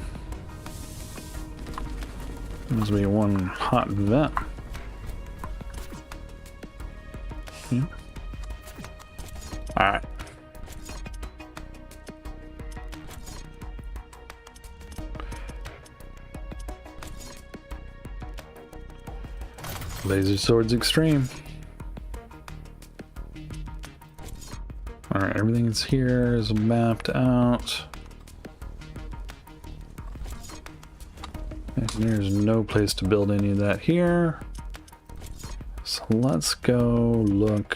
This will be one hot vent. Yeah. All right. Laser Swords Extreme. All right, everything that's here is mapped out. And there's no place to build any of that here. So let's go look.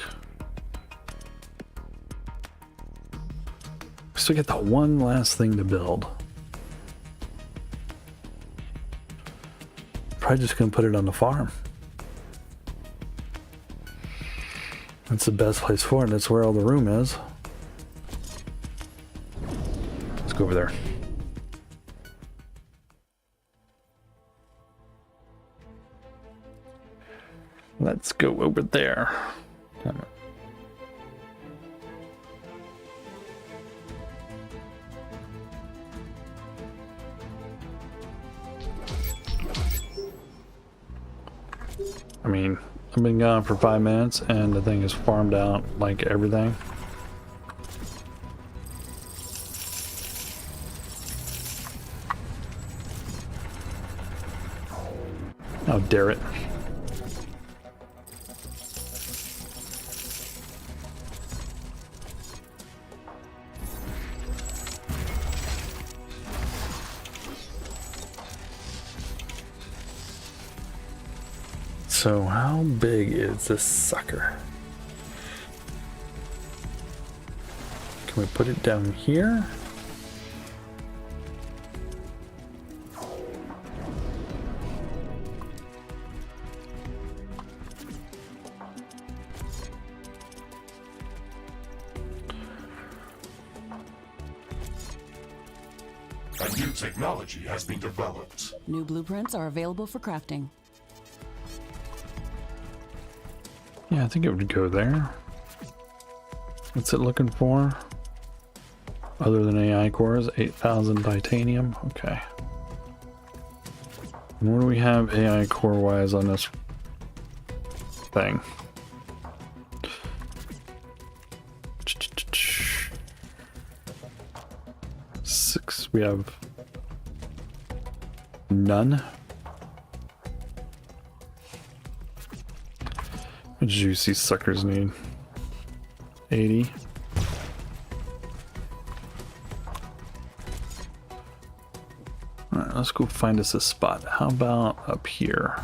We still get the one last thing to build. Probably just gonna put it on the farm. That's the best place for it. That's where all the room is. Let's go over there. Let's go over there. Damn it. I mean, I've been gone for 5 minutes and the thing is farmed out like everything. How dare it. So how big is this sucker? Can we put it down here? A new technology has been developed. New blueprints are available for crafting. Yeah, I think it would go there. What's it looking for? Other than AI cores, 8,000 titanium. Okay. And what do we have AI core wise on this thing? Six. We have none. What juicy suckers need? 80. Alright, let's go find us a spot. How about up here?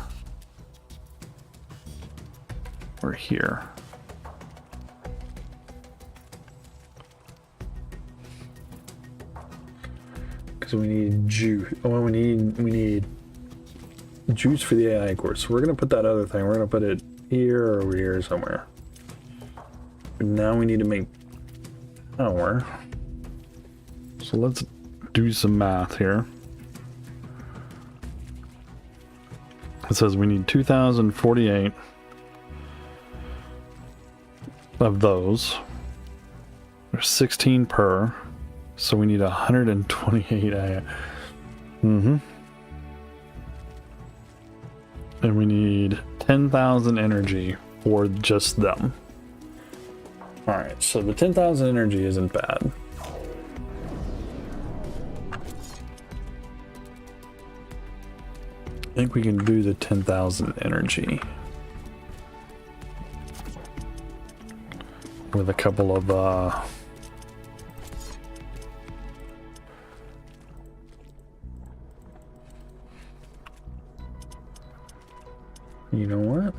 Or here? Because we need juice. Oh, we need juice for the AI core. So we're gonna put that other thing. We're gonna put it here or over here somewhere. But now we need to make power. So let's do some math here. It says we need 2,048 of those. There's 16 per. So we need 128 AI. And we need 10,000 energy for just them. Alright, so the 10,000 energy isn't bad. I think we can do the 10,000 energy. With a couple of, you know what?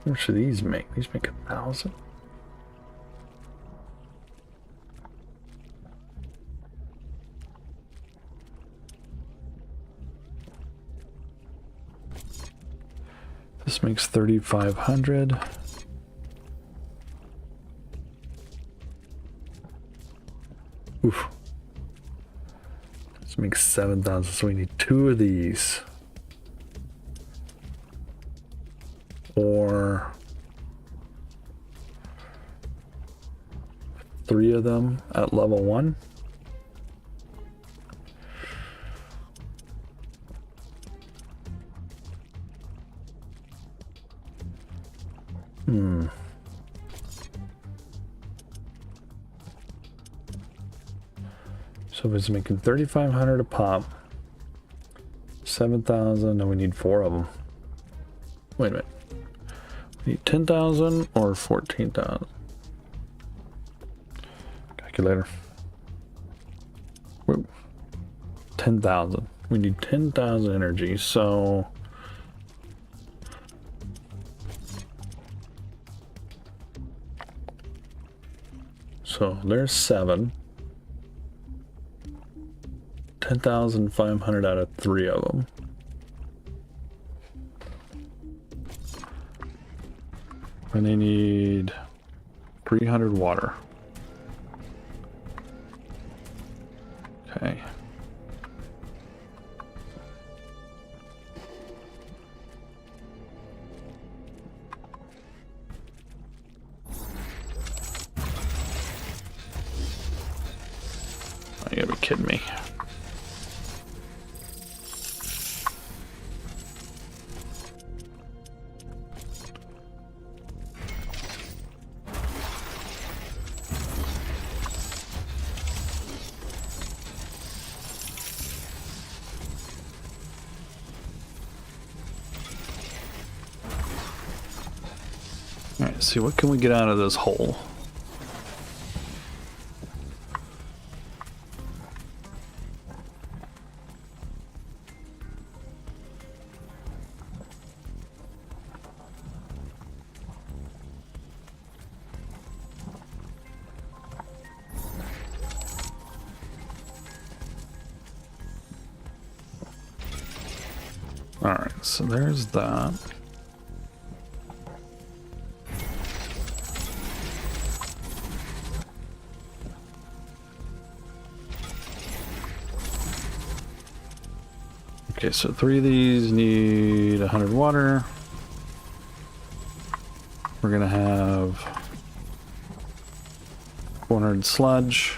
How much do these make? These make 1,000. This makes 3,500. Oof. This makes 7,000, so we need 2 of these. Or 3 of them at level 1. So if it's making 3,500 a pop, 7,000, and we need 4 of them. Wait a minute. We need 10,000 or 14,000. Calculator. Whoop. 10,000. We need 10,000 energy, so there's 7. 10,500 out of 3 of them. And they need 300 water. Okay. You gotta be kidding me. Alright, see what can we get out of this hole? Alright, so there's that. Okay, so 3 of these need 100 water. We're gonna have 400 sludge.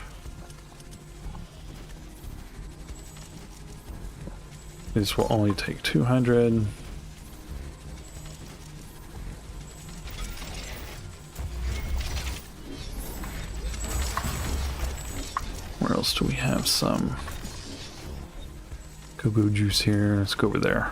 These will only take 200. Where else do we have some? Cocoa juice here. Let's go over there.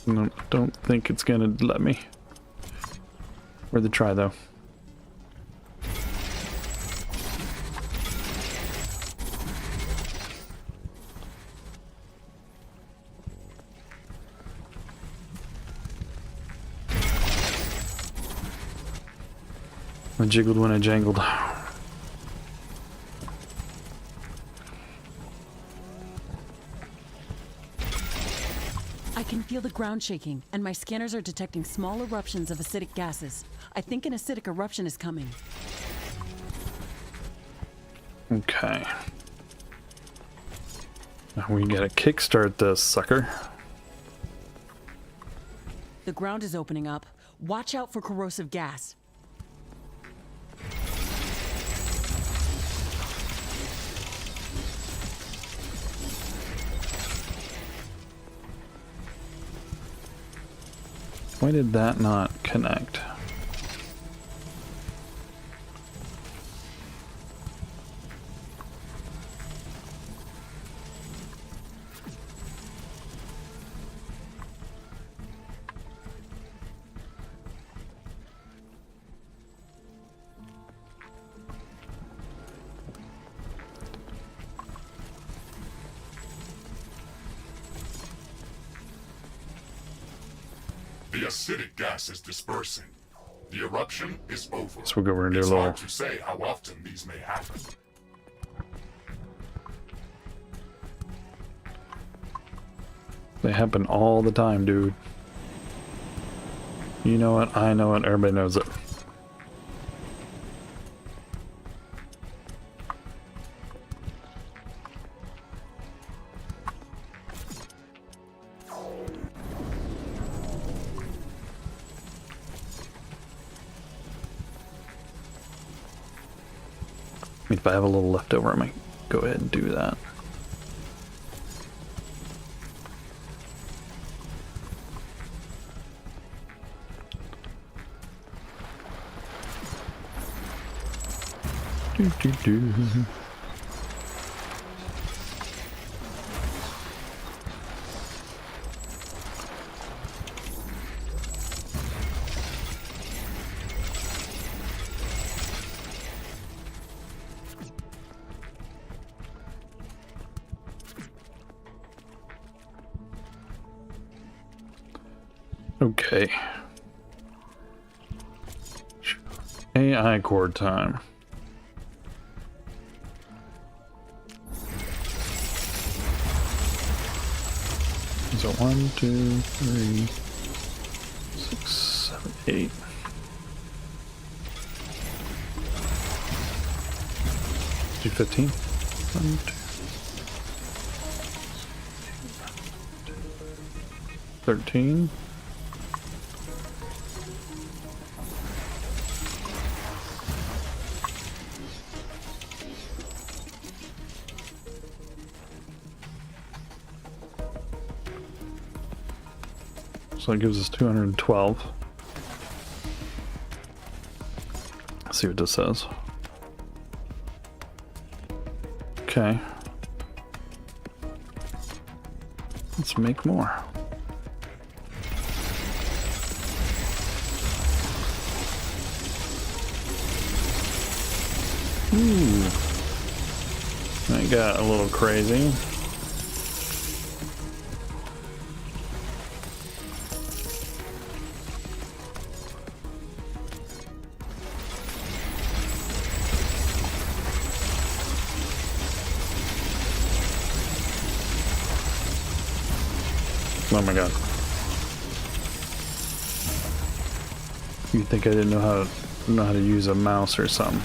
No, don't think it's gonna let me. Worth a try though. I jiggled when I jangled. I can feel the ground shaking, and my scanners are detecting small eruptions of acidic gases. I think an acidic eruption is coming. Okay. Now we gotta kickstart this sucker. The ground is opening up. Watch out for corrosive gas. Why did that not connect? The acidic gas is dispersing. The eruption is over. So we'll go over and do a It's little. hard to say how often these may happen. They happen all the time, dude. You know it, I know it, everybody knows it. I mean, if I have a little left over, I might go ahead and do that. Do, do, do. Okay. AI core time. So 1, 2, 3, 6, 7, 8. Do 15. 1, 2, 13. So it gives us 212. Let's see what this says. Okay. Let's make more. Ooh. That got a little crazy. Oh my god. You'd think I didn't know how to use a mouse or something.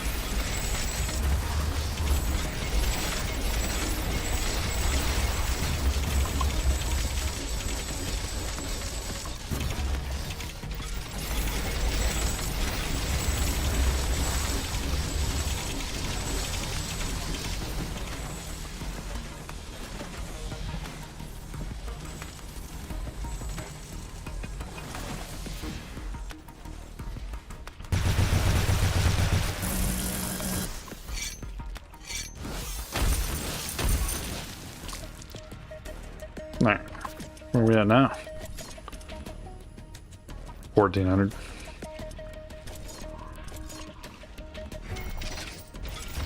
Alright, where are we at now? 1400.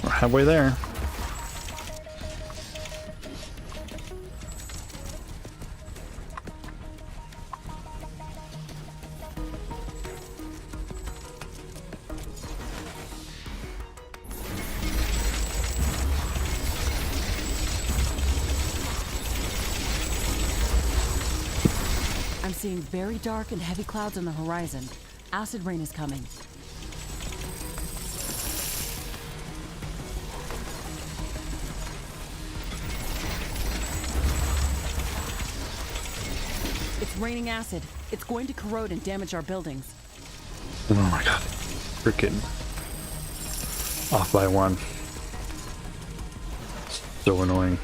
We're halfway there. I'm seeing very dark and heavy clouds on the horizon. Acid rain is coming. It's raining acid. It's going to corrode and damage our buildings. Oh my god. Freaking off by 1. So annoying.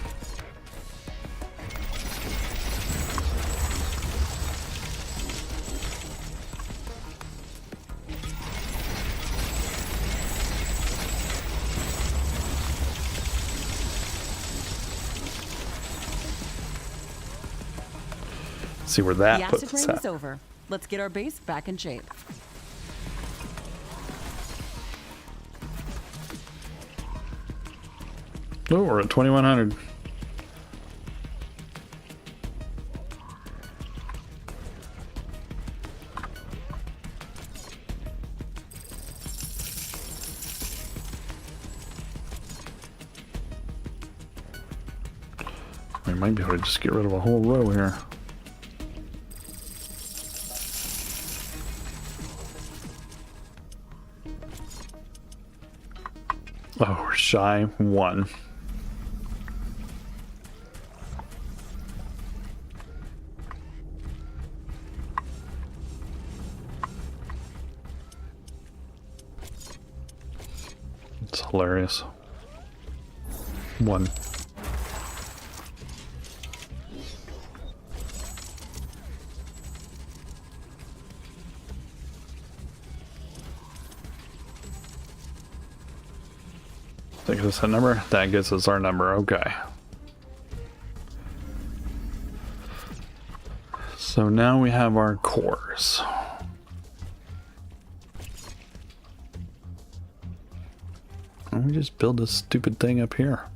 See where that The puts acid us rain at. is over. Let's get our base back in shape. Oh, we're at 2100. We might be able to just get rid of a whole row here. Oh, we're shy 1. It's hilarious. 1. That gives us a number. That gives us our number. Okay. So now we have our cores. Why don't we just build this stupid thing up here?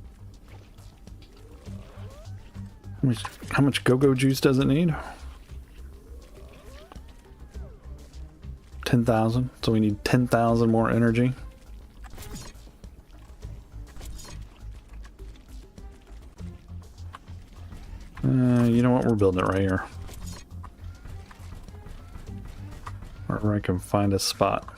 How much go-go juice does it need? 10,000. So we need 10,000 more energy. You know what? We're building it right here. Wherever I can find a spot.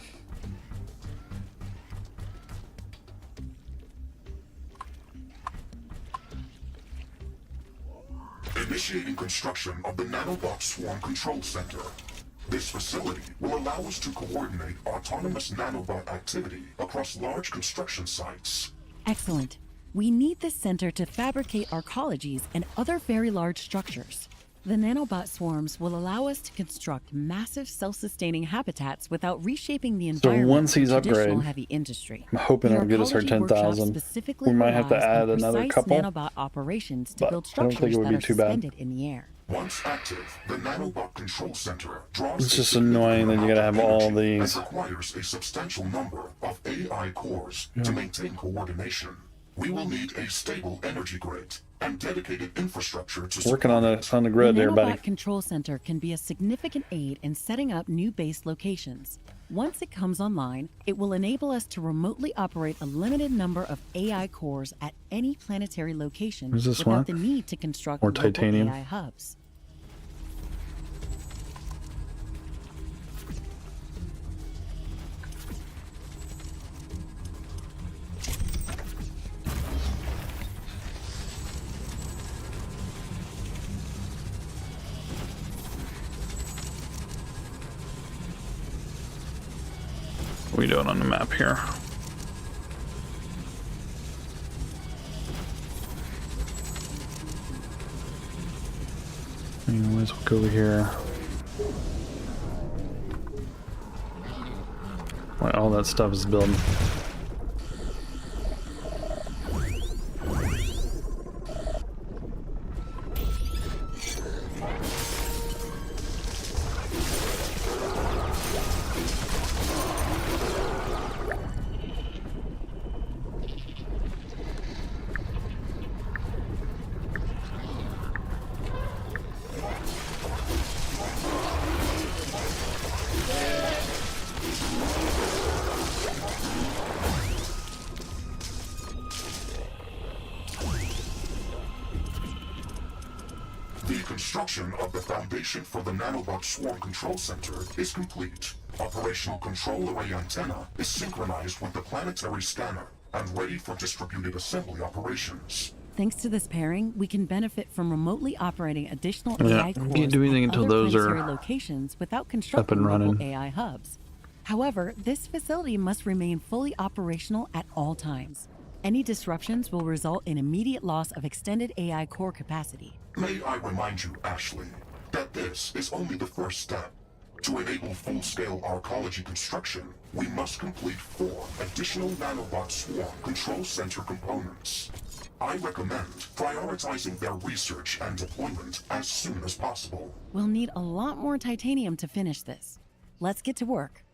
Initiating construction of the Nanobot Swarm Control Center. This facility will allow us to coordinate autonomous nanobot activity across large construction sites. Excellent. We need this center to fabricate arcologies and other very large structures. The nanobot swarms will allow us to construct massive self-sustaining habitats without reshaping the environment once he's for traditional upgraded, heavy industry. I'm hoping it'll get us our The arcology workshop 10,000. specifically We might have to relies add on another precise couple, nanobot operations to but build I don't structures think it would that be are too bad. suspended in the air. Once active, the Nanobot Control Center draws It's a just significant annoying that you gotta have amount of all energy these. and requires a substantial number of AI cores to maintain coordination. We will need a stable energy grid and dedicated infrastructure to Working on support the grid The there, buddy. Nanobot Control Center can be a significant aid in setting up new base locations. Once it comes online, it will enable us to remotely operate a limited number of AI cores at any planetary location Where's this without one? the need to construct More local titanium. AI hubs. What are we doing on the map here? Anyways, we'll go over here. Well, all that stuff is building. The construction of the foundation for the Nanobot Swarm Control Center is complete. Operational control array antenna is synchronized with the planetary scanner and ready for distributed assembly operations. Thanks to this pairing, we can benefit from remotely operating additional Yeah, AI cores can't do anything at until other those planetary are locations without constructing and local running. AI hubs. However, this facility must remain fully operational at all times. Any disruptions will result in immediate loss of extended AI core capacity. May I remind you, Ashley, that this is only the first step. To enable full-scale arcology construction, we must complete 4 additional Nanobot Swarm Control Center components. I recommend prioritizing their research and deployment as soon as possible. We'll need a lot more titanium to finish this. Let's get to work.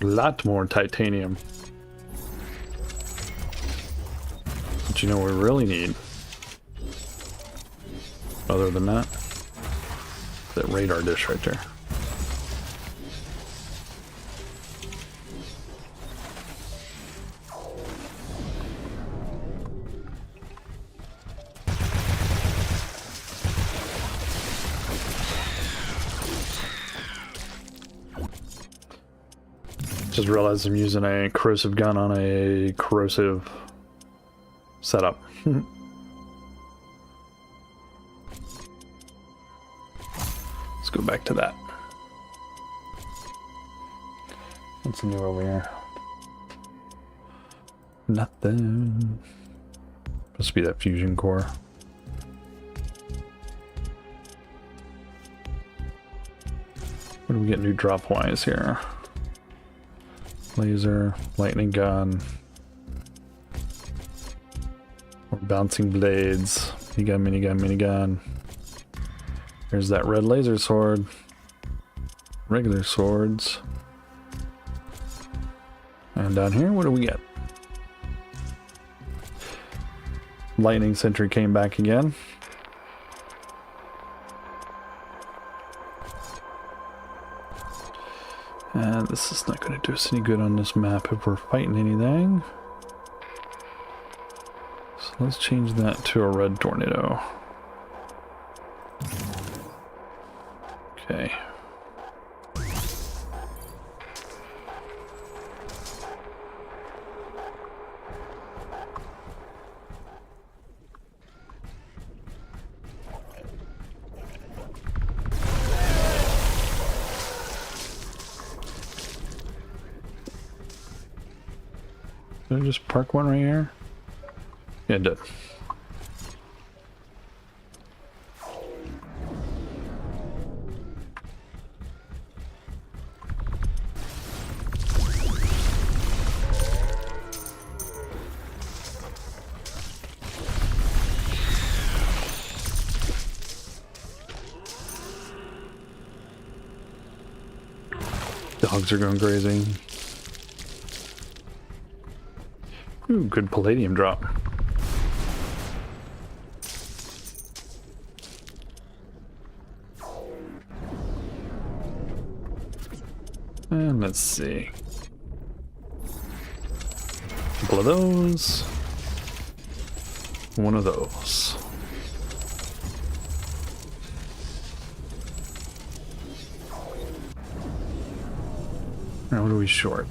A lot more titanium. But you know what we really need? Other than that, that radar dish right there. Just realized I'm using a corrosive gun on a corrosive setup. Let's go back to that. What's new over here? Nothing. Must be that fusion core. What do we get new drop wise here? Laser, lightning gun, or bouncing blades. Minigun, minigun, minigun. There's that red laser sword. Regular swords. And down here, what do we get? Lightning sentry came back again. And this is not going to do us any good on this map if we're fighting anything. Let's change that to a red tornado. Okay. Did I just park one right here? Yeah, it did. Dogs are going crazy. Ooh, good palladium drop. And let's see. A couple of those. One of those. Now what are we short?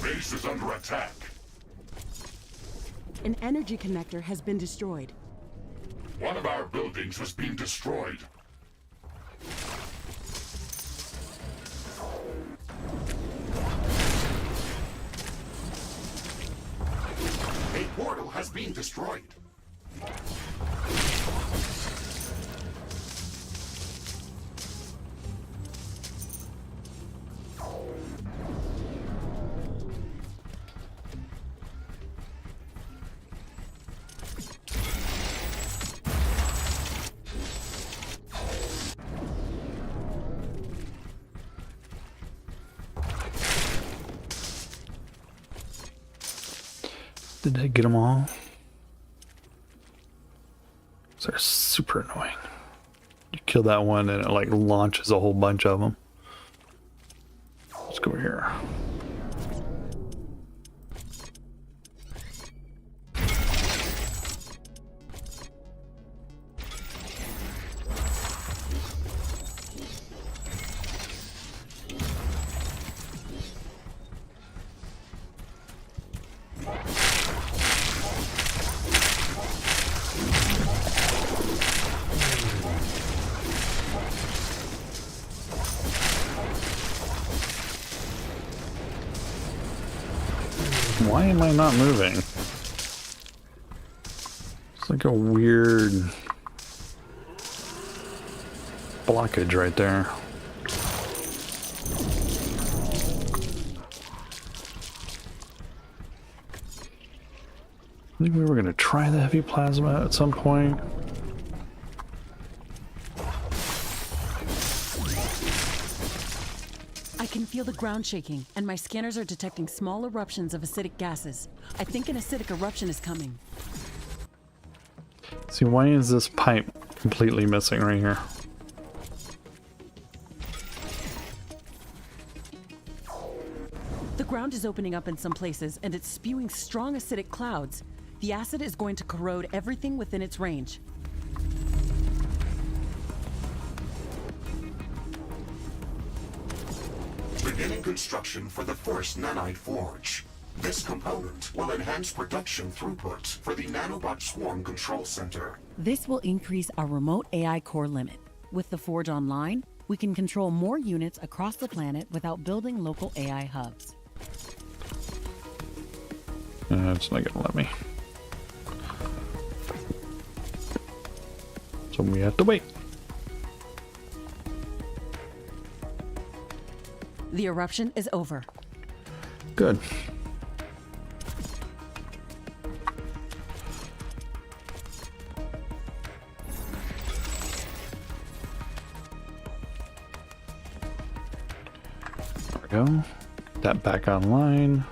Base is under attack. An energy connector has been destroyed. One of our buildings has been destroyed. A portal has been destroyed. Did I get them all? They're super annoying. You kill that one and it like launches a whole bunch of them. Let's go over here. Why am I not moving? It's like a weird blockage right there. I think we were going to try the heavy plasma at some point. I can feel the ground shaking, and my scanners are detecting small eruptions of acidic gases. I think an acidic eruption is coming. See, why is this pipe completely missing right here? The ground is opening up in some places, and it's spewing strong acidic clouds. The acid is going to corrode everything within its range. Beginning construction for the first nanite forge. This component will enhance production throughput for the nanobot swarm control center. This will increase our remote AI core limit. With the Forge online, we can control more units across the planet without building local AI hubs. It's not gonna let me. So we have to wait. The eruption is over. Good. go. Get that back online.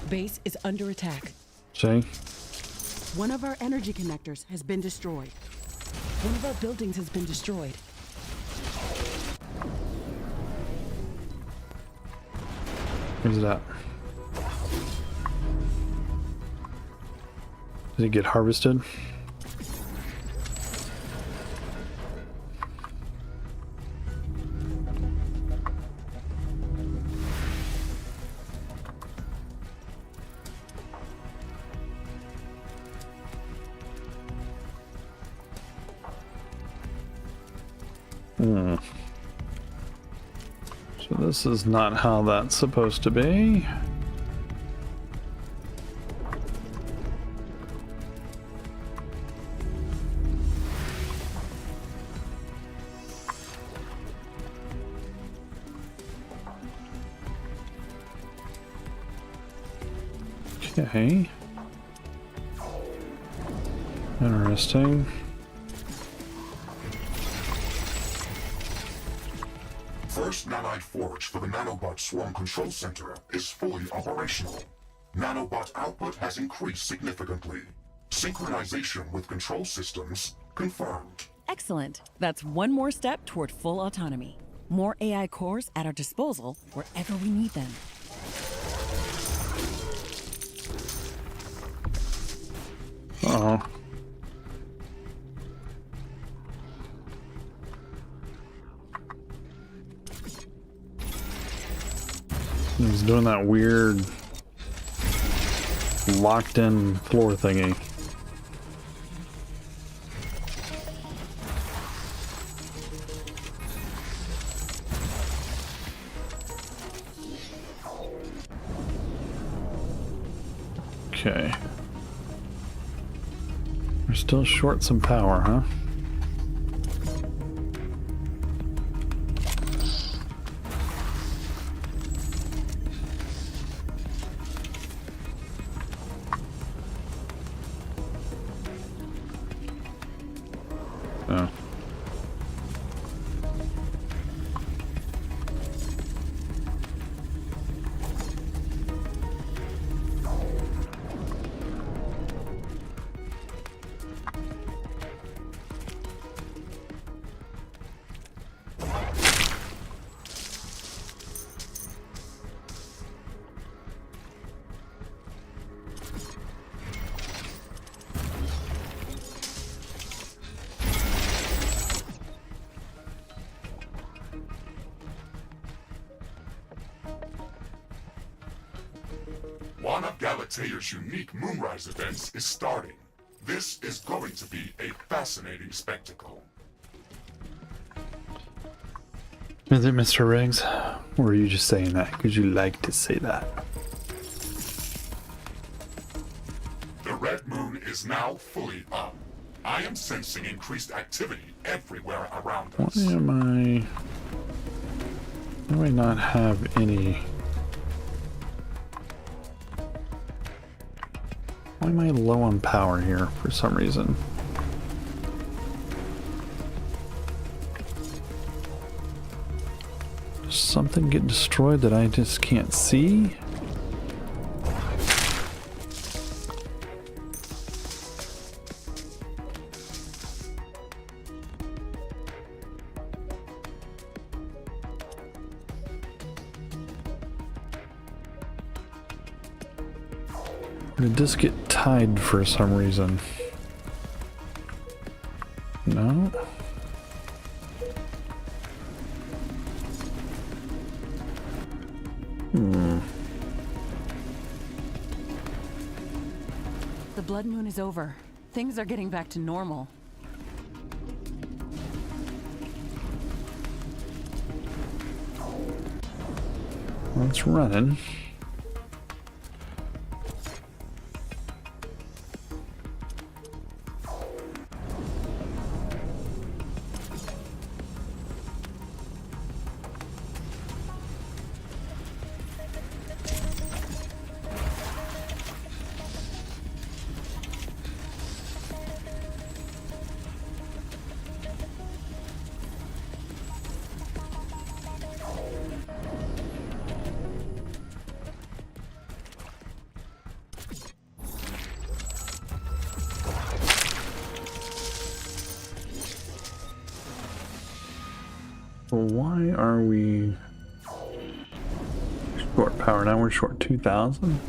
Base is under attack. See? One of our energy connectors has been destroyed. One of our buildings has been destroyed. Where's it at? Did it get harvested? So this is not how that's supposed to be. Okay. Interesting. First nanite forge for the nanobot swarm control center is fully operational. Nanobot output has increased significantly. Synchronization with control systems confirmed. Excellent. That's one more step toward full autonomy. More AI cores at our disposal wherever we need them. Uh-oh. He's doing that weird locked in floor thingy. Okay. We're still short some power, huh? Oh. One of Galatea's unique Moonrise events is starting. This is going to be a fascinating spectacle. Is it Mr. Riggs? Or are you just saying that because you like to say that? The Red Moon is now fully up. I am sensing increased activity everywhere around us. Why am I... Why do I not have any... Why am I low on power here for some reason? Does something get destroyed that I just can't see? Or did this get tied for some reason? No? The blood moon is over. Things are getting back to normal. Well, it's running. Why are we short power? Now we're short 2,000.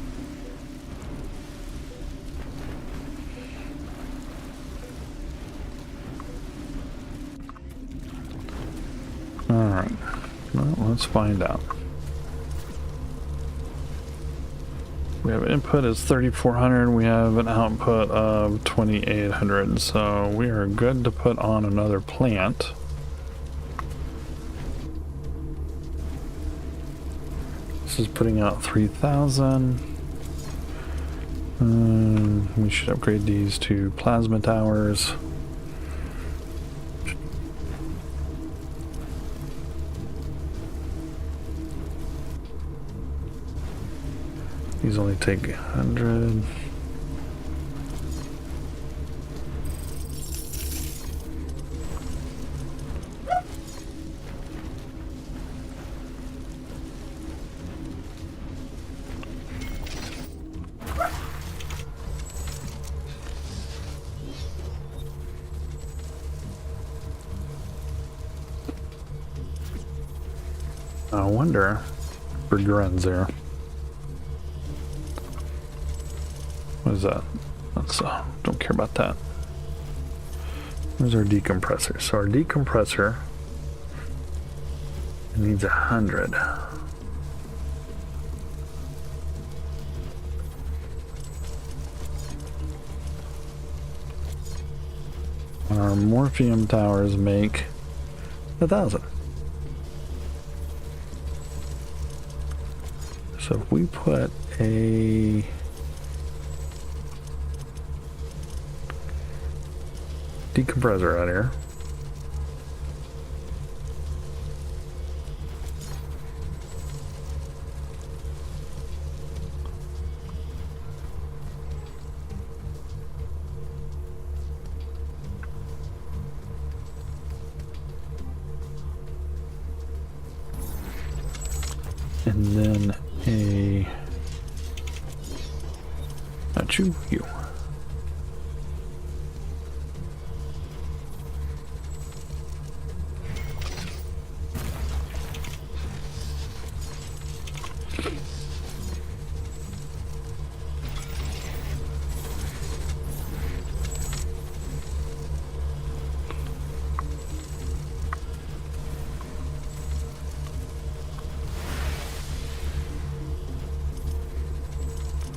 All right, well, let's find out. We have input is 3,400. We have an output of 2,800. So we are good to put on another plant. This is putting out 3,000. We should upgrade these to plasma towers. These only take 100. I wonder for grunts there. What is that? That's don't care about that. Where's our decompressor? So our decompressor needs 100. Our morphium towers make 1,000. So if we put a decompressor out here, and then a, not you, you.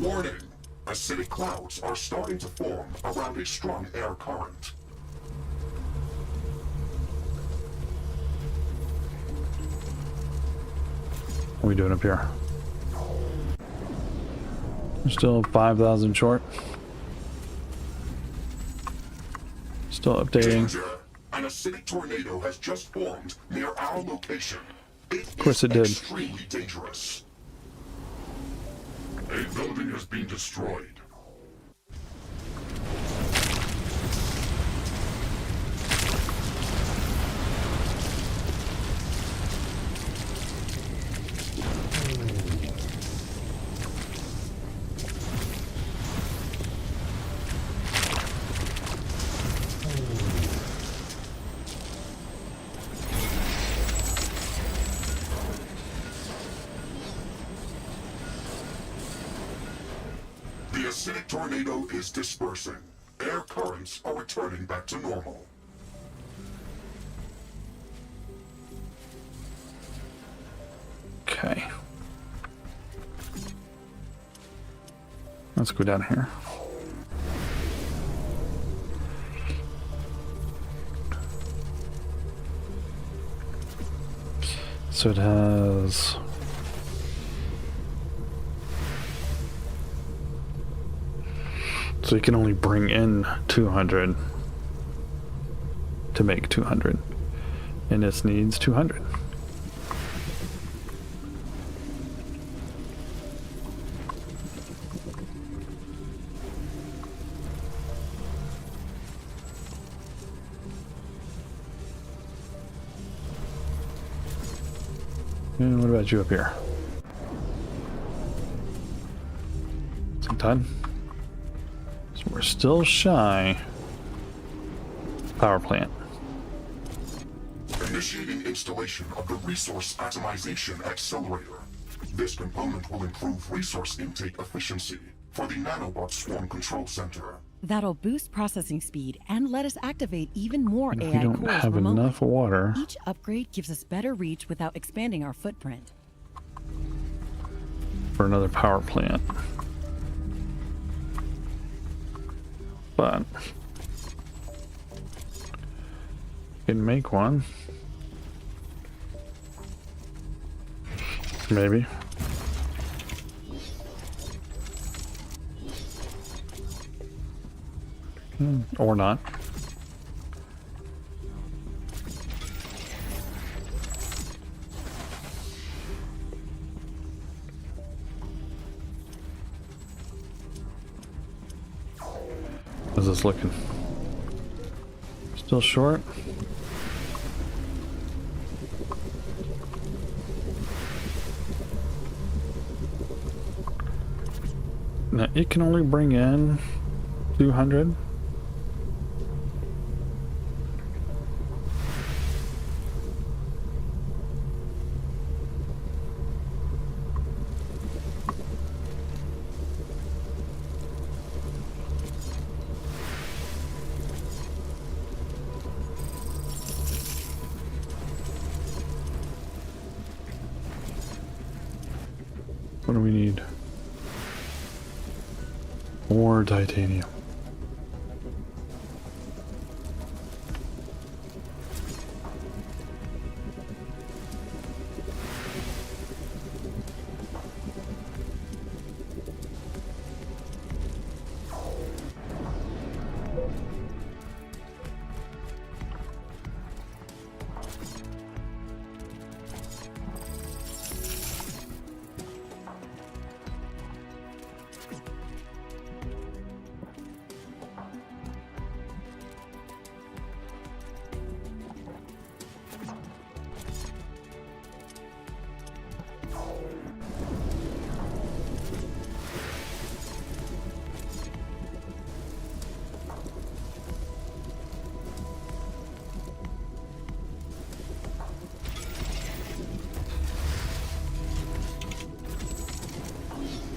Warning! Acidic clouds are starting to form around a strong air current. What are we doing up here? We're still 5,000 short. Still updating. Danger! An acidic tornado has just formed near our location. Of course it did. Extremely dangerous. A building has been destroyed. The acidic tornado is dispersing. Air currents are returning back to normal. Okay. Let's go down here. so it has... So you can only bring in 200 to make 200. And this needs 200. And what about you up here? Is it done? So we're still shy. Power plant. Initiating installation of the Resource Atomization Accelerator. This component will improve resource intake efficiency for the Nanobot Swarm Control Center. That'll boost processing speed and let us activate even more If AI we don't cores have remotely. enough water Each upgrade gives us better reach without expanding our footprint. for another power plant. But can make one. Maybe. Or not. How's this looking? Still short? Now it can only bring in 200. What do we need? More titanium.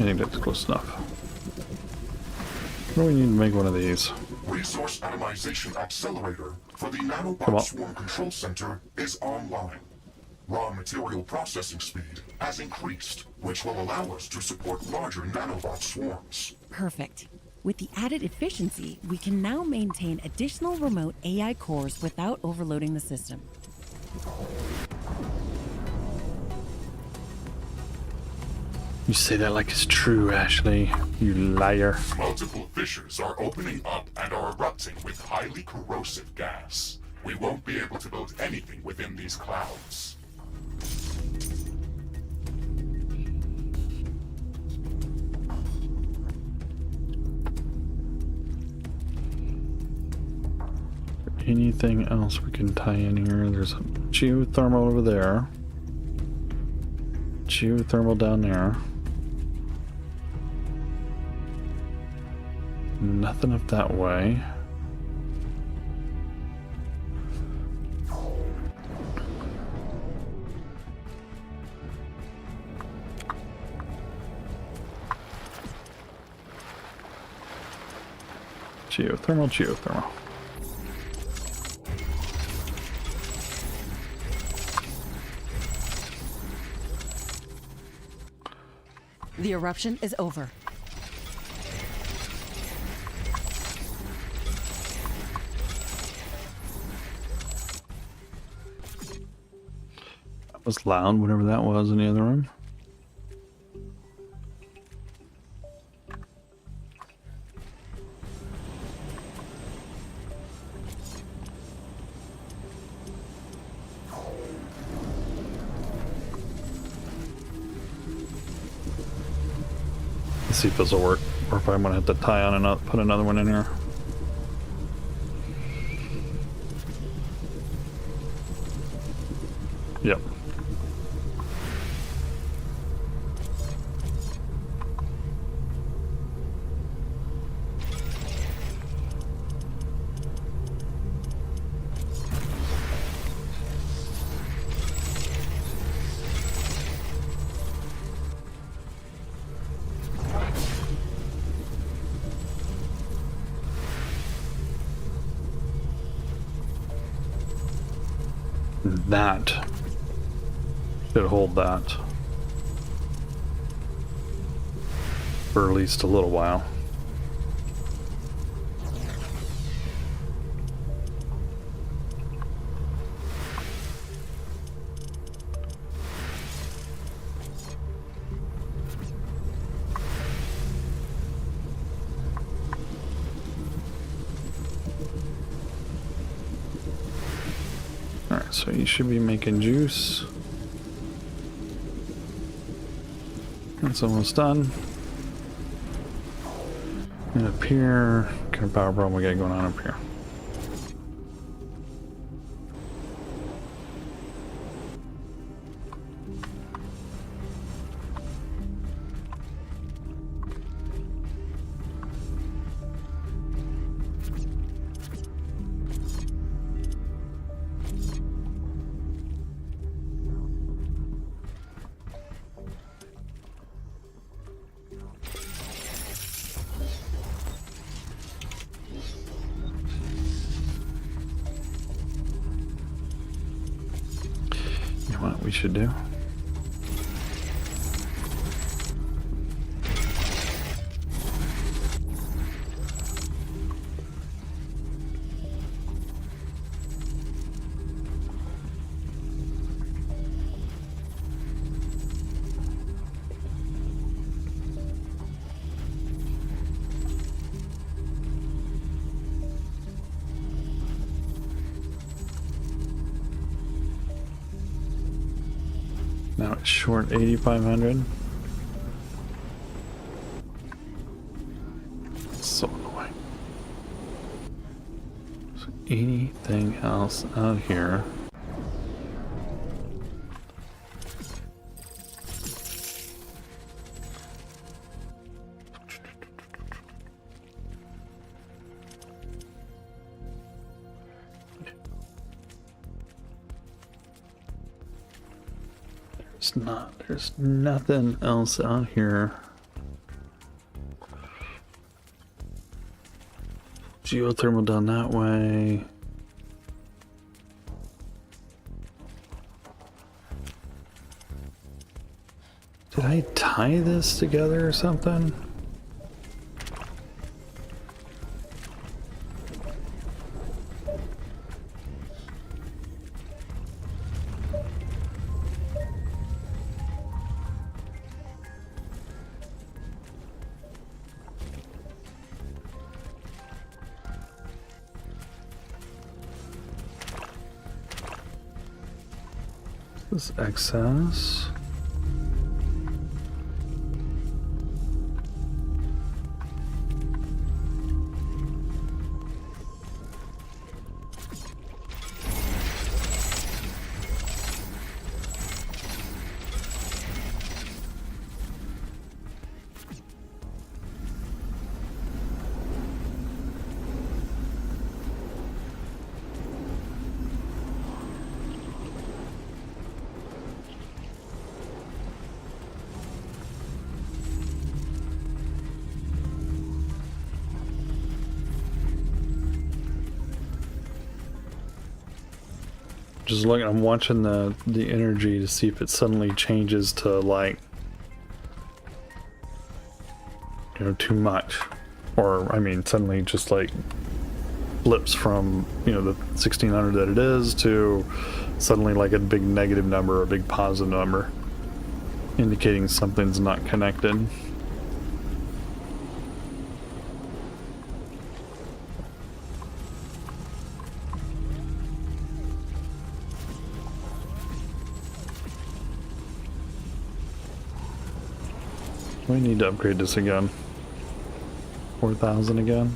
I think that's close enough. What do we need to make one of these? Resource Atomization Accelerator for the Come on. Nanobot Swarm Control Center is online. Raw material processing speed has increased, which will allow us to support larger nanobot swarms. Perfect. With the added efficiency, we can now maintain additional remote AI cores without overloading the system. You say that like it's true, Ashley. You liar. Multiple fissures are opening up and are erupting with highly corrosive gas. We won't be able to build anything within these clouds. Anything else we can tie in here? There's a geothermal over there. Geothermal down there. Nothing up that way. Geothermal, geothermal. The eruption is over. Was loud, whatever that was in the other room. Let's see if this will work, or if I'm gonna have to tie on another, put another one in here. Yep. That should hold that for at least a little while. Alright, so you should be making juice. That's almost done. And up here, what kind of power problem we got going on up here? What we should do. Now it's short 8,500. So annoying. So anything else out here? There's nothing else out here. Geothermal down that way. Did I tie this together or something? This is excess. Just looking, I'm watching the energy to see if it suddenly changes to like, you know, too much, or I mean, suddenly just like flips from, you know, the 1600 that it is to suddenly like a big negative number or a big positive number, indicating something's not connected. We need to upgrade this again. 4,000 again.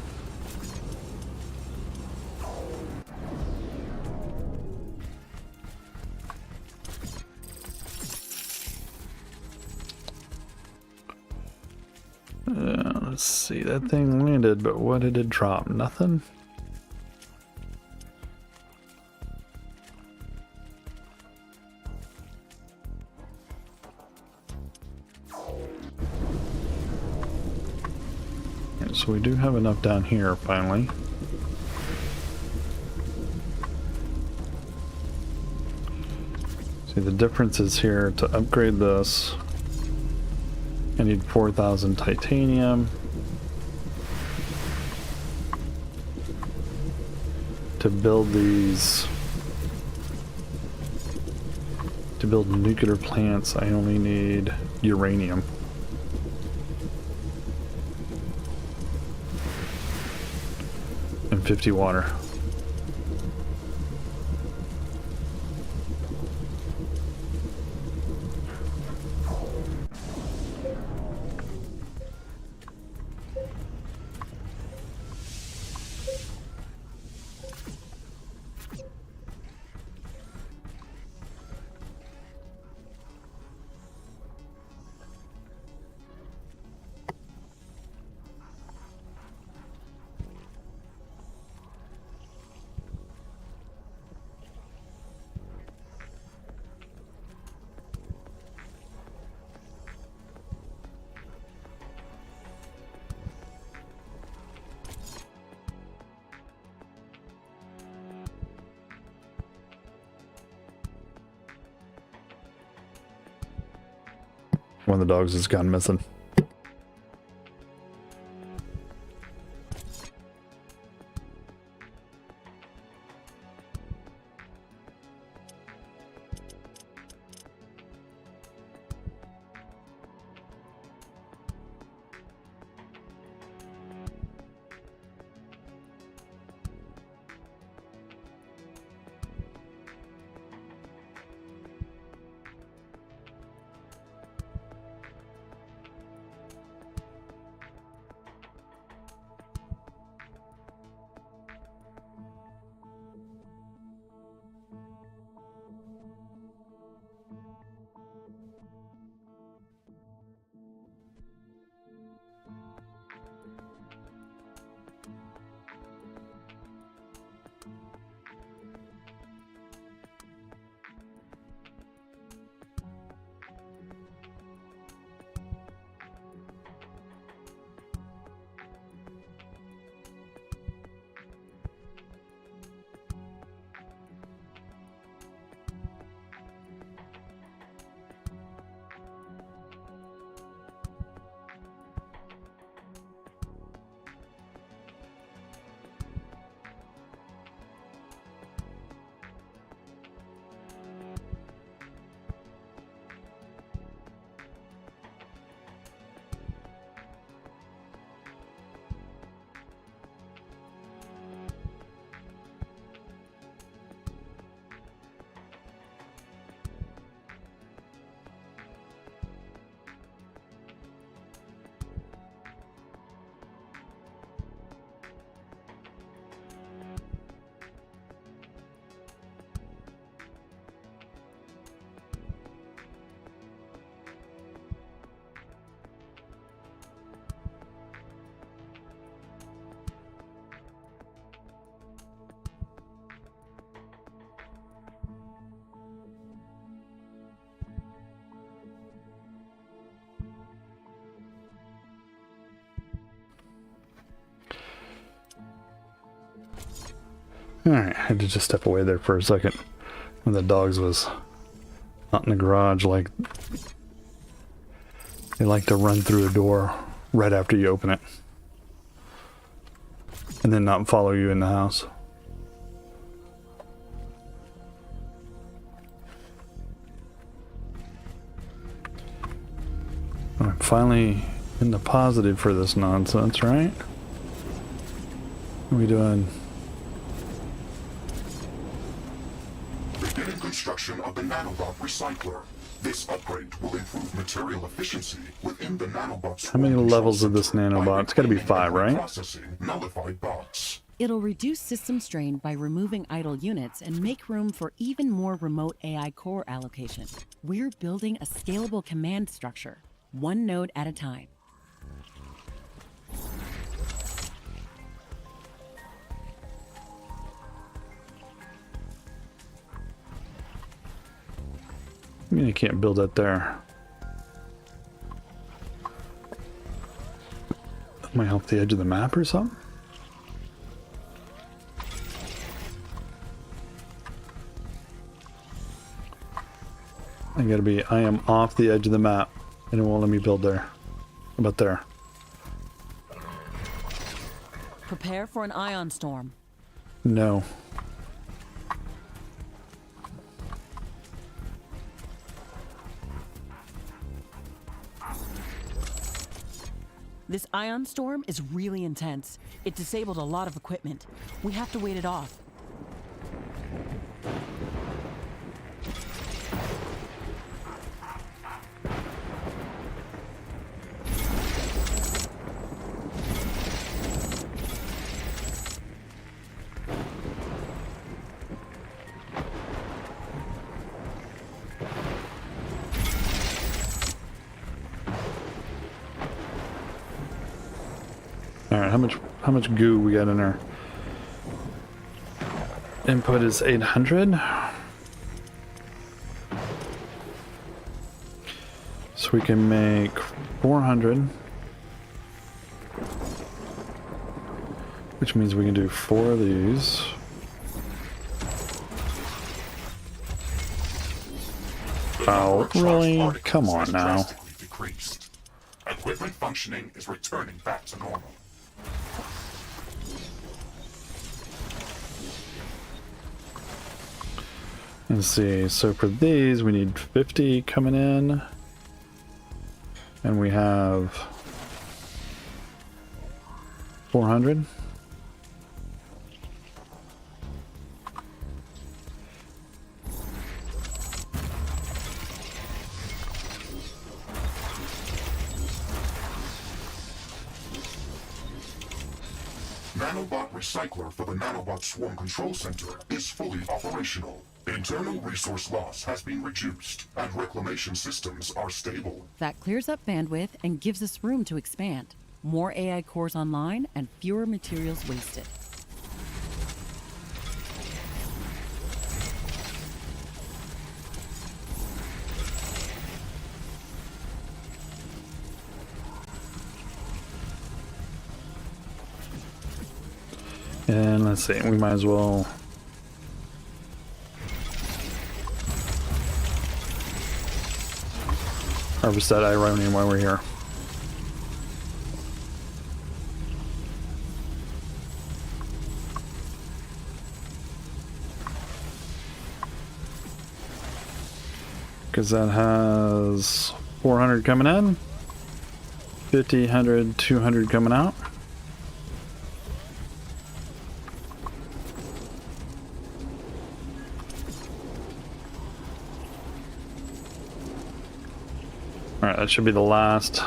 Let's see, that thing landed, but what did it drop? Nothing? Okay, so we do have enough down here, finally. See, the difference is here to upgrade this. I need 4,000 titanium. To build these, to build nuclear plants, I only need uranium. And 50 water. One of the dogs has gone missing. Alright, I had to just step away there for a second when the dogs was out in the garage. Like, they like to run through a door right after you open it. And then not follow you in the house. I'm finally in the positive for this nonsense, right? What are we doing? Beginning construction of the nanobot recycler. This upgrade will improve material efficiency within the nanobot. How many levels of this nanobot? It's got to be 5, right? Processing nullified bots. It'll reduce system strain by removing idle units and make room for even more remote AI core allocation. We're building a scalable command structure, one node at a time. I mean, I can't build that there. Am I off the edge of the map or something? I am off the edge of the map, and it won't let me build there. How about there? Prepare for an ion storm. No. This ion storm is really intense. It disabled a lot of equipment. We have to wait it off. Alright, how much goo we got in our input is 800. So we can make 400. Which means we can do 4 of these. Oh, really? Come on now. Decreased. Equipment functioning is returning back to normal. Let's see, so for these we need 50 coming in, and we have 400. Nanobot recycler for the Nanobot Swarm Control Center is fully operational. Internal resource loss has been reduced, and reclamation systems are stable. That clears up bandwidth and gives us room to expand. More AI cores online and fewer materials wasted. And let's see, we might as well harvest that ironium while we're here. Because that has 400 coming in, 50, 100, 200 coming out. Alright, that should be the last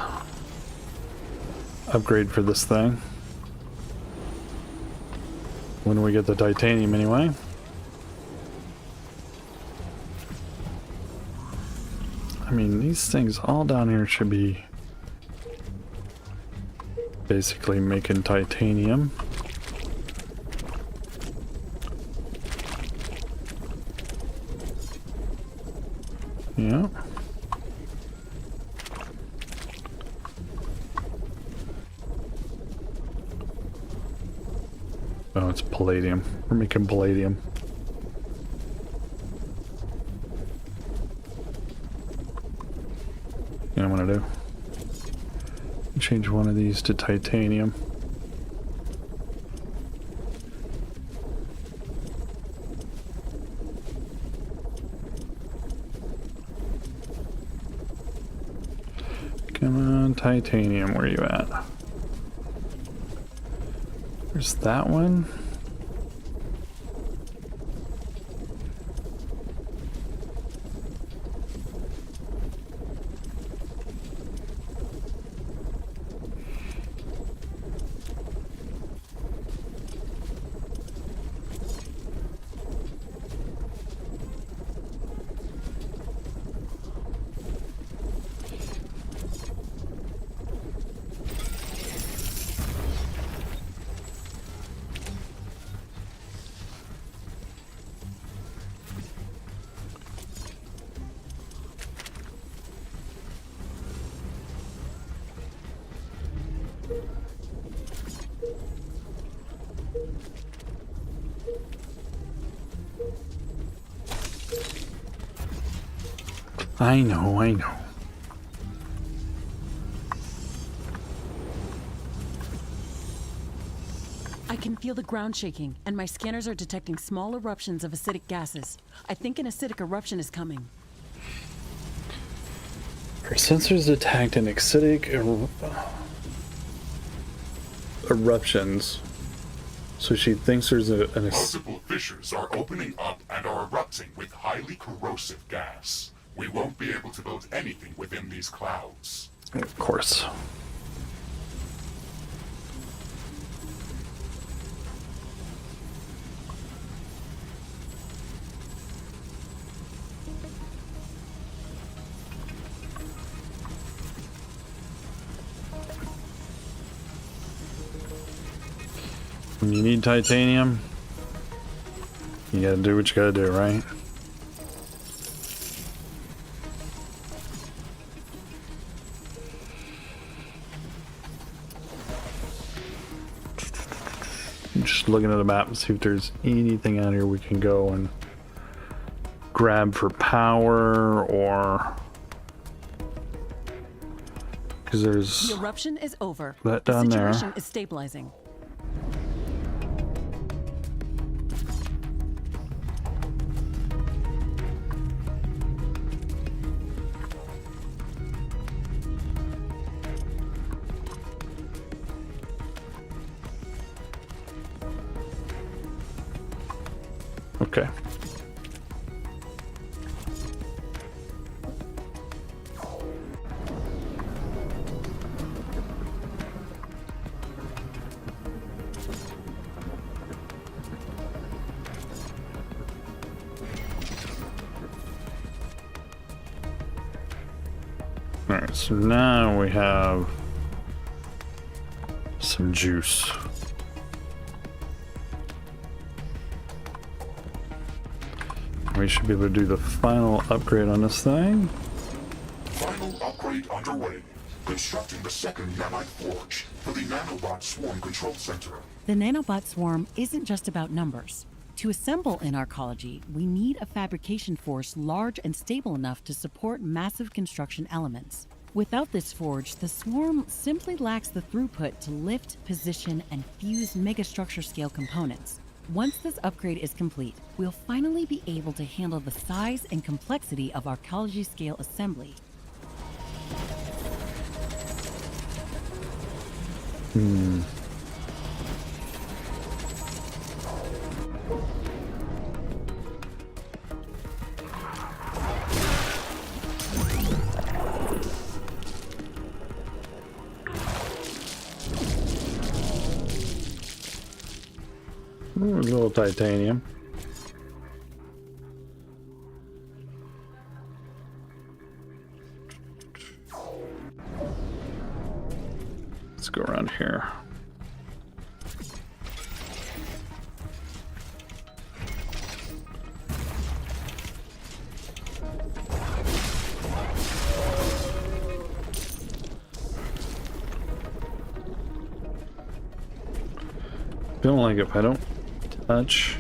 upgrade for this thing. When we get the titanium anyway. I mean, these things all down here should be basically making titanium. Yeah. Oh, it's palladium. We're making palladium. You know what I'm gonna do? Change one of these to titanium. Come on, titanium, where are you at? There's that one. I know, I know. I can feel the ground shaking, and my scanners are detecting small eruptions of acidic gases. I think an acidic eruption is coming. Our sensors detect an acidic eruptions. So she thinks there's an Multiple fissures are opening up and are erupting with highly corrosive gas. We won't be able to build anything within these clouds. Of course. When you need titanium, you gotta do what you gotta do, right? Just looking at the map and see if there's anything out here we can go and grab for power, or because there's The eruption is over. that The down there. situation is stabilizing. Okay. Alright, so now we have some juice. We should be able to do the final upgrade on this thing. Final upgrade underway. Constructing the second nanite forge for the nanobot swarm control center. The nanobot swarm isn't just about numbers. To assemble in arcology, we need a fabrication force large and stable enough to support massive construction elements. Without this forge, the swarm simply lacks the throughput to lift, position, and fuse megastructure scale components. Once this upgrade is complete, we'll finally be able to handle the size and complexity of arcology scale assembly. Ooh, a little titanium. Let's go around here. Feeling like if I don't touch.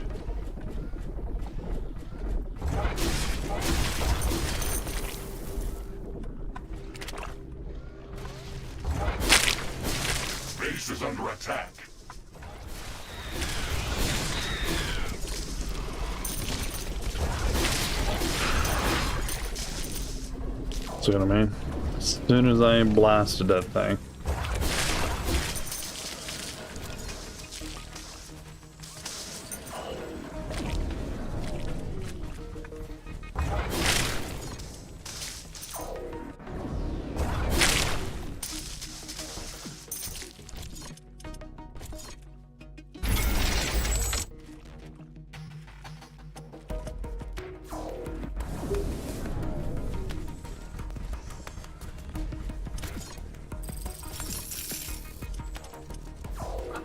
Base is under attack. See what I mean? As soon as I blasted that thing.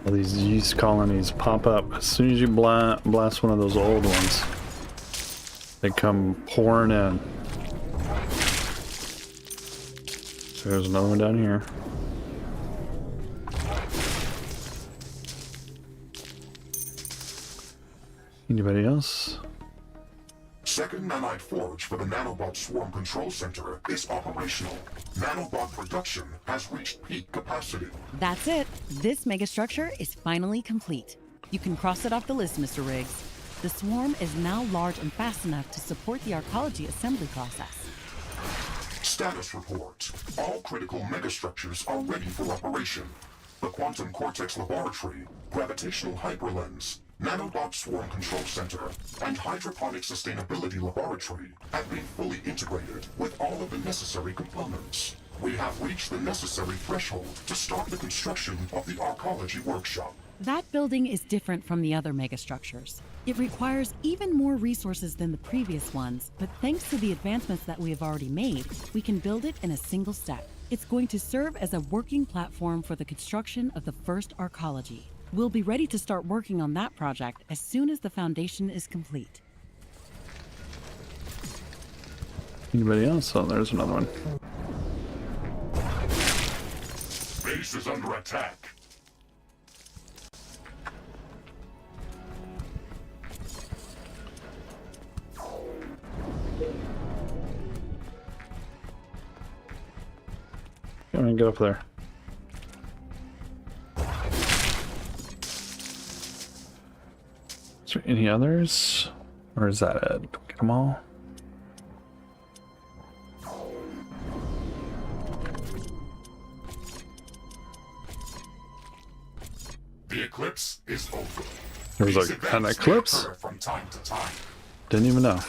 All these yeast colonies pop up as soon as you blast one of those old ones. They come pouring in. So there's another one down here. Anybody else? Second nanite forge for the nanobot swarm control center is operational. Nanobot production has reached peak capacity. That's it. This megastructure is finally complete. You can cross it off the list, Mr. Riggs. The swarm is now large and fast enough to support the arcology assembly process. Status report. All critical megastructures are ready for operation. The Quantum Cortex Laboratory, Gravitational Hyperlens, Nanobot Swarm Control Center, and Hydroponic Sustainability Laboratory have been fully integrated with all of the necessary components. We have reached the necessary threshold to start the construction of the Arcology Workshop. That building is different from the other megastructures. It requires even more resources than the previous ones, but thanks to the advancements that we have already made, we can build it in a single step. It's going to serve as a working platform for the construction of the first arcology. We'll be ready to start working on that project as soon as the foundation is complete. Anybody else? Oh, there's another one. Base is under attack. Come on, get up there. Is there any others? Or is that it? Get them all? The eclipse is over. There was These an events may eclipse? occur from time to time. Didn't even know.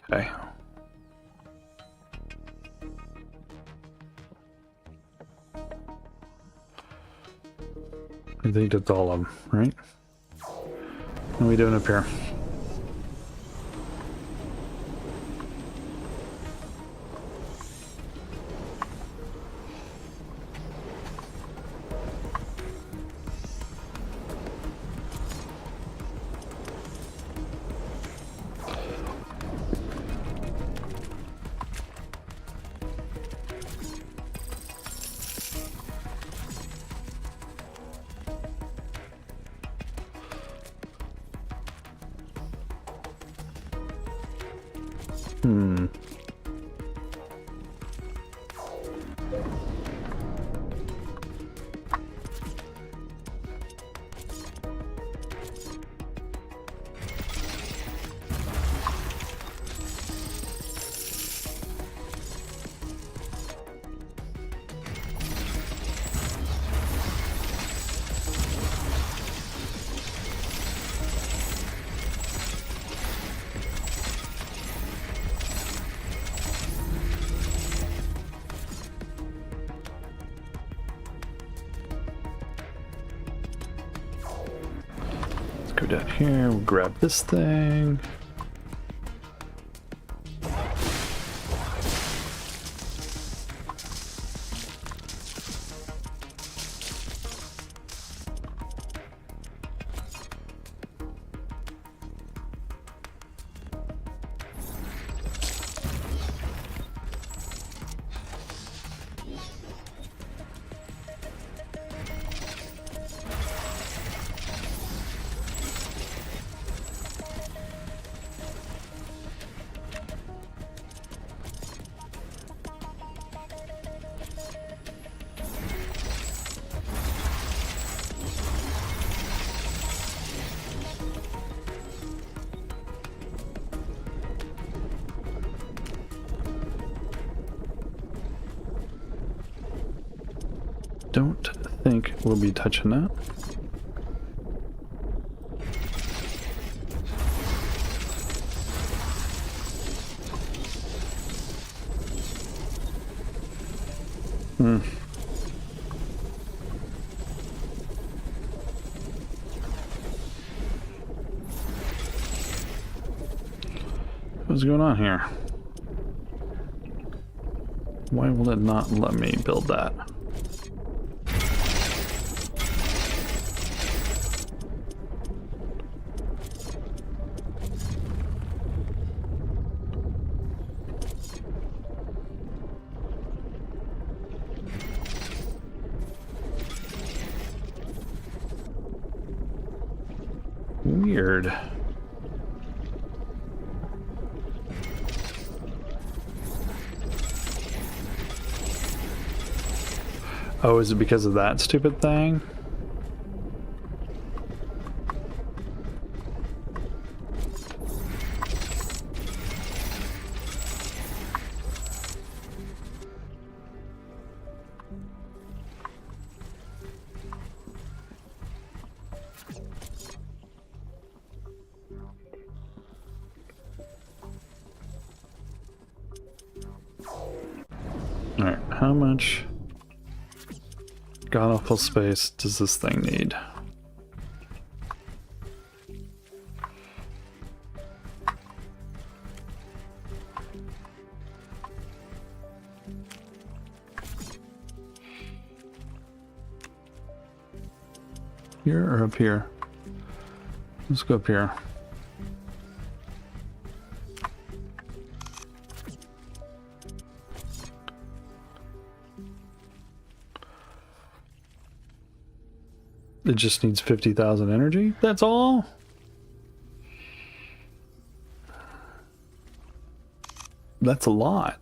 Okay. I think that's all of them, right? What are we doing up here? Go down here, we'll grab this thing. don't think we'll be touching that. What's going on here? Why will it not let me build that? Weird. Oh, is it because of that stupid thing? Alright, how much god-awful space does this thing need? Here or up here? Let's go up here. It just needs 50,000 energy? That's all? That's a lot.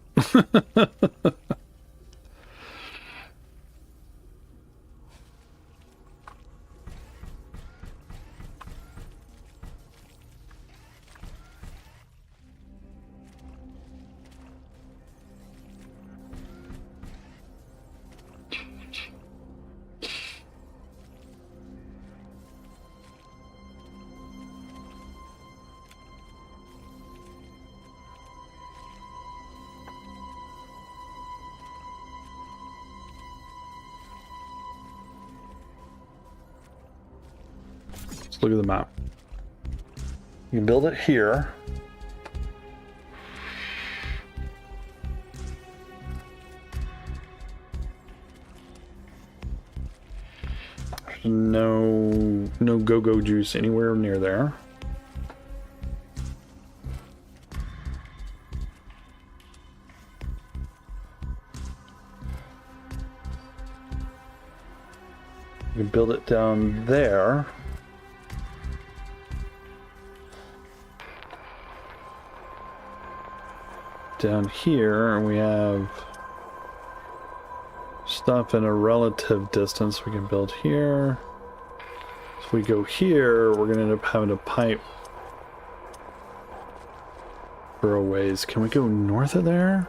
Let's look at the map. You can build it here. There's no go-go juice anywhere near there. You can build it down there. Down here, we have stuff in a relative distance we can build here. If we go here, we're going to end up having to pipe for a ways. Can we go north of there?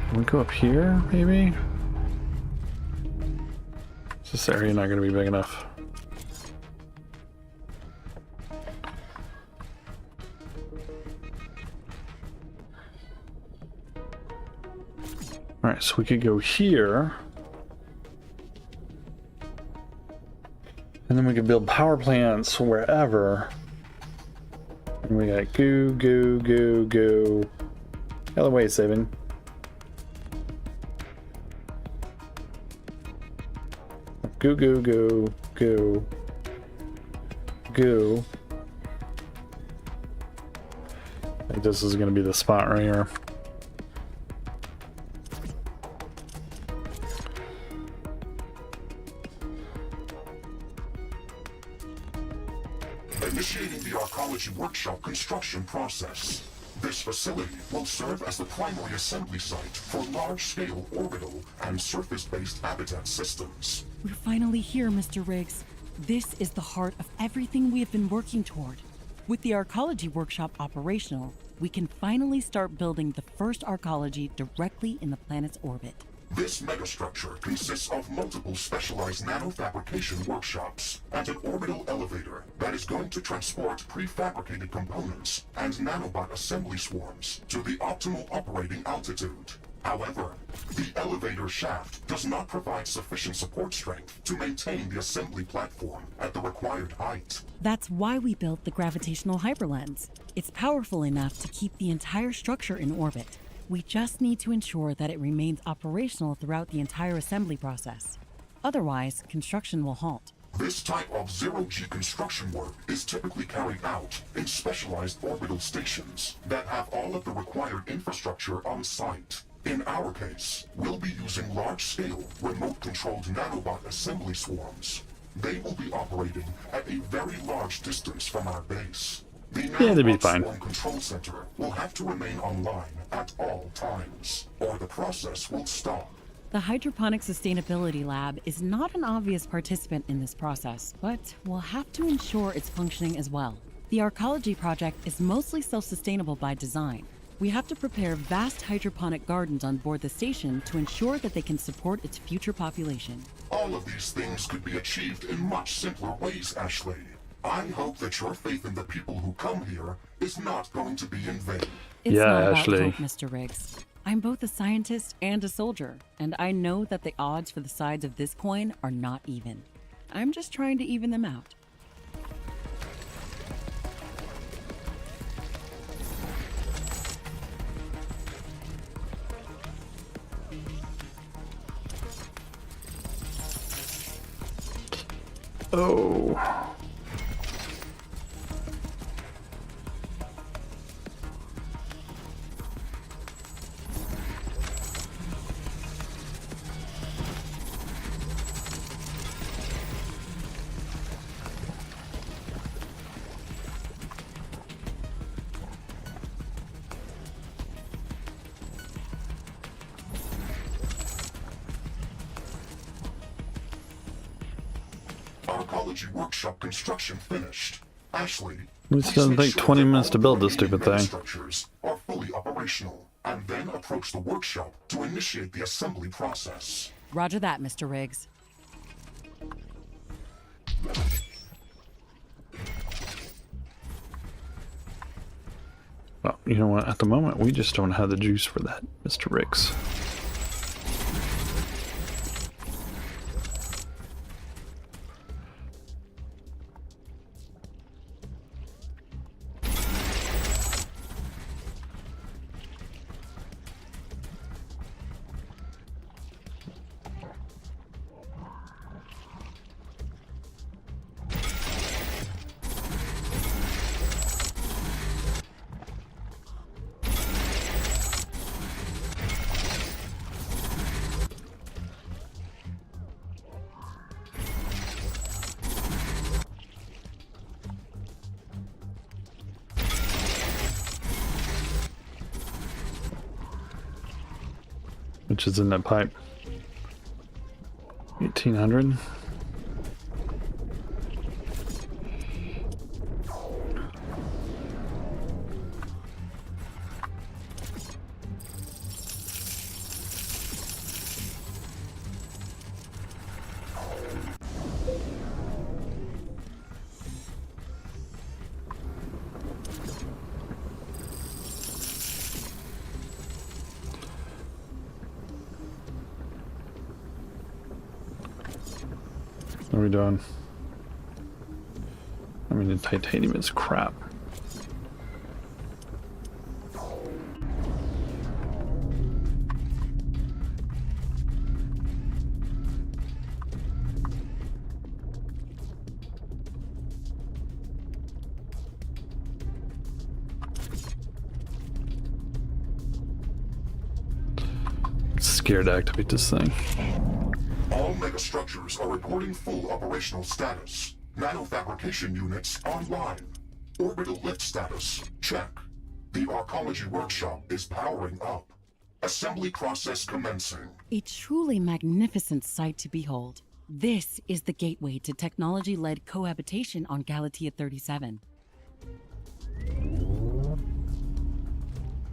Can we go up here, maybe? Is this area not going to be big enough? Alright, so we could go here. And then we could build power plants wherever. And we got goo, goo, goo, goo. Other way, saving. Goo, goo, goo, goo. Goo. I think this is going to be the spot right here. Initiating the arcology workshop construction process. This facility will serve as the primary assembly site for large-scale orbital and surface-based habitat systems. We're finally here, Mr. Riggs. This is the heart of everything we have been working toward. With the arcology workshop operational, we can finally start building the first arcology directly in the planet's orbit. This megastructure consists of multiple specialized nanofabrication workshops and an orbital elevator that is going to transport prefabricated components and nanobot assembly swarms to the optimal operating altitude. However, the elevator shaft does not provide sufficient support strength to maintain the assembly platform at the required height. That's why we built the gravitational hyperlens. It's powerful enough to keep the entire structure in orbit. We just need to ensure that it remains operational throughout the entire assembly process. Otherwise, construction will halt. This type of zero-G construction work is typically carried out in specialized orbital stations that have all of the required infrastructure on site. In our case, we'll be using large-scale, remote-controlled nanobot assembly swarms. They will be operating at a very large distance from our base. The they'd be nanobot fine. swarm control center will have to remain online at all times, or the process will stop. The Hydroponic Sustainability Lab is not an obvious participant in this process, but we'll have to ensure its functioning as well. The Arcology project is mostly self-sustainable by design. We have to prepare vast hydroponic gardens on board the station to ensure that they can support its future population. All of these things could be achieved in much simpler ways, Ashley. I hope that your faith in the people who come here is not going to be in vain. It's Yeah, not Ashley. about hope, Mr. Riggs. I'm both a scientist and a soldier, and I know that the odds for the sides of this coin are not even. I'm just trying to even them out. Oh. Arcology workshop construction finished. Ashley, This please doesn't make take sure 20 that minutes all to the build this remaining stupid thing. structures are fully operational, and then approach the workshop to initiate the assembly process. Roger that, Mr. Riggs. Well, you know what? At the moment, we just don't have the juice for that, Mr. Riggs. Which is in that pipe. 1800. What are we doing? I mean, the titanium is crap. I'm scared to activate this thing. All megastructures are reporting full operational status. Nanofabrication units online. Orbital lift status, check. The Arcology workshop is powering up. Assembly process commencing. A truly magnificent sight to behold. This is the gateway to technology-led cohabitation on Galatea 37.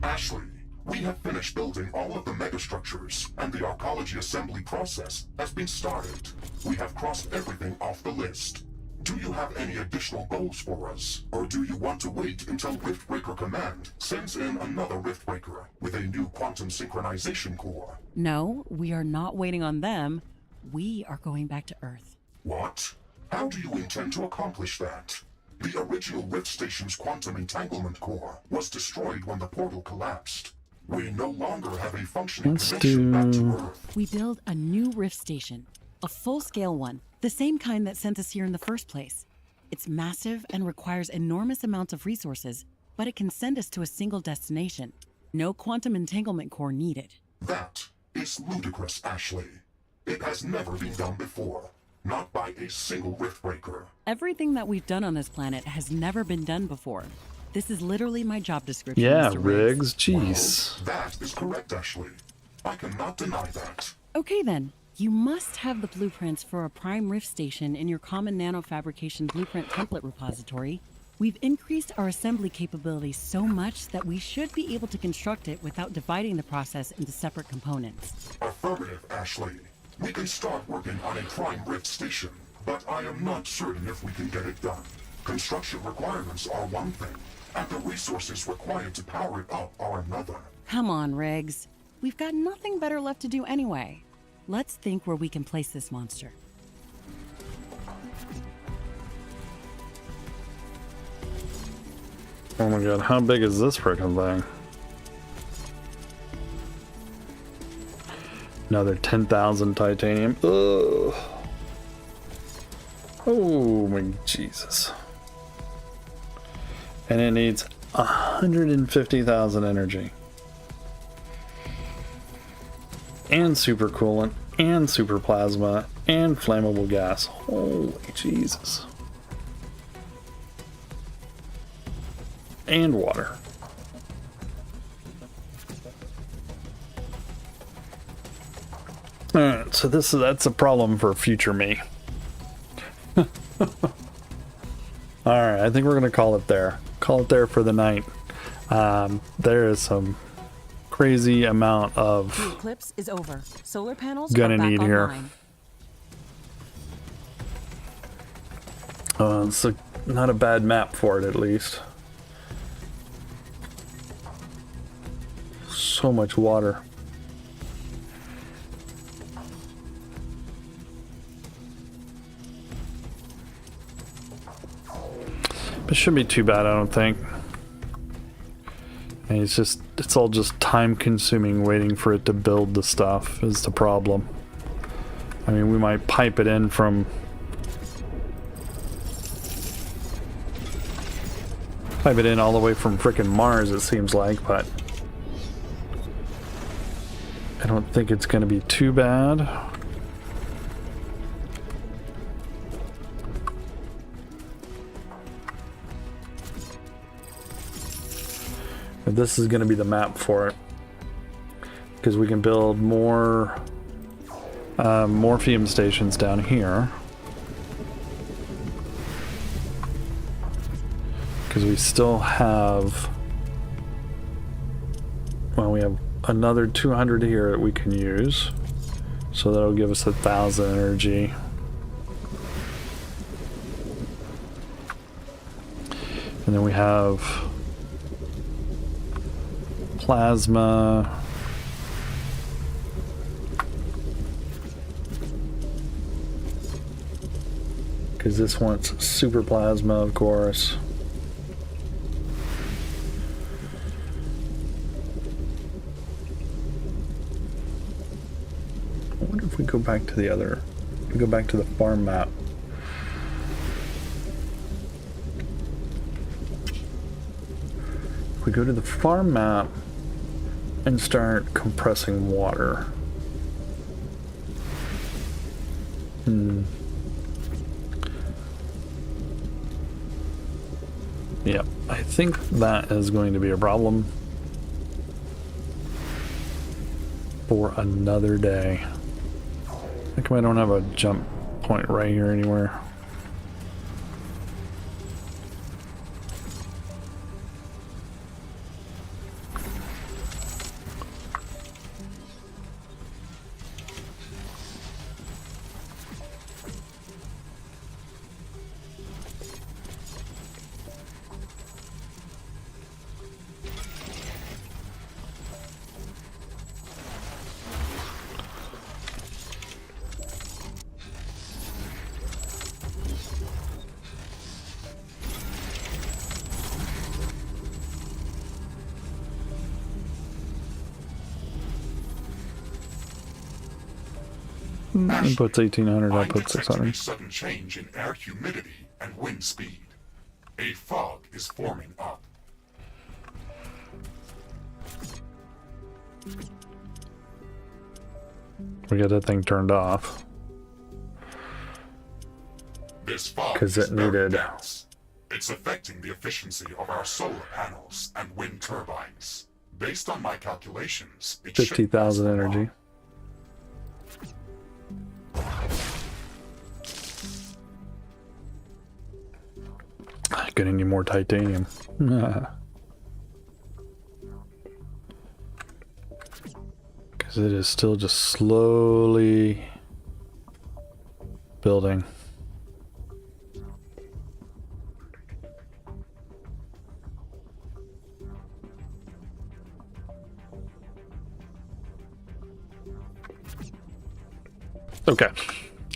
Ashley, We have finished building all of the megastructures, and the arcology assembly process has been started. We have crossed everything off the list. Do you have any additional goals for us? Or do you want to wait until Riftbreaker Command sends in another Riftbreaker with a new quantum synchronization core? No, we are not waiting on them. We are going back to Earth. What? How do you intend to accomplish that? The original Rift Station's quantum entanglement core was destroyed when the portal collapsed. We no longer have a functioning connection back to Earth. We build a new Rift Station, a full-scale one, the same kind that sent us here in the first place. It's massive and requires enormous amounts of resources, but it can send us to a single destination. No quantum entanglement core needed. That is ludicrous, Ashley. It has never been done before. Not by a single Riftbreaker. Everything that we've done on this planet has never been done before. This is literally my job description, Yeah, Mr. Riggs. Jeez. Well, that is correct, Ashley. I cannot deny that. Okay then. You must have the blueprints for a prime Rift Station in your common nanofabrication blueprint template repository. We've increased our assembly capabilities so much that we should be able to construct it without dividing the process into separate components. Affirmative, Ashley. We can start working on a prime Rift Station, but I am not certain if we can get it done. Construction requirements are one thing, and the resources required to power it up are another. Come on, Riggs. We've got nothing better left to do anyway. Let's think where we can place this monster. Oh my god, how big is this frickin' thing? Another 10,000 titanium. Ugh. Oh my Jesus. And it needs 150,000 energy. And super coolant, and super plasma, and flammable gas. Holy Jesus. And water. Alright, so that's a problem for future me. Alright, I think we're gonna call it there. Call it there for the night. There is some crazy amount of The eclipse is over. Solar panels gonna are back need here. online. It's not a bad map for it, at least. So much water. It shouldn't be too bad, I don't think. And it's all just time consuming waiting for it to build the stuff is the problem. I mean, we might pipe it in from all the way from frickin' Mars, it seems like, but I don't think it's gonna be too bad. But this is gonna be the map for it, because we can build more morphium stations down here, because we still have, well, we have another 200 here that we can use, so that'll give us 1,000 energy. And then we have plasma, because this wants super plasma, of course. I wonder if we go back to the other, we go back to the farm map. If we go to the farm map and start compressing water. Yep, I think that is going to be a problem for another day. How come I don't have a jump point right here anywhere? Input's 1800, I output's detected 600. a sudden change in air humidity and wind speed. A fog is forming up. We got that thing turned off. This fog 'Cause is it very needed- dense. It's affecting the efficiency of our solar panels and wind turbines. Based on my calculations, it should 50,000 last long. energy. Gonna need more titanium. Because it is still just slowly building. Okay.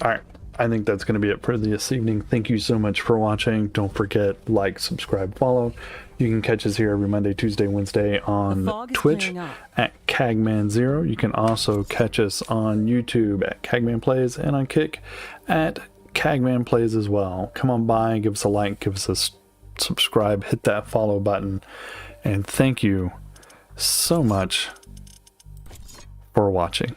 All right. I think that's going to be it for this evening. Thank you so much for watching. Don't forget, like, subscribe, follow. You can catch us here every Monday, Tuesday, Wednesday on The fog is Twitch clearing up. at Cagman0. You can also catch us on YouTube at Cagman Plays and on Kick at Cagman Plays as well. Come on by, give us a like, give us a subscribe, hit that follow button. And thank you so much for watching.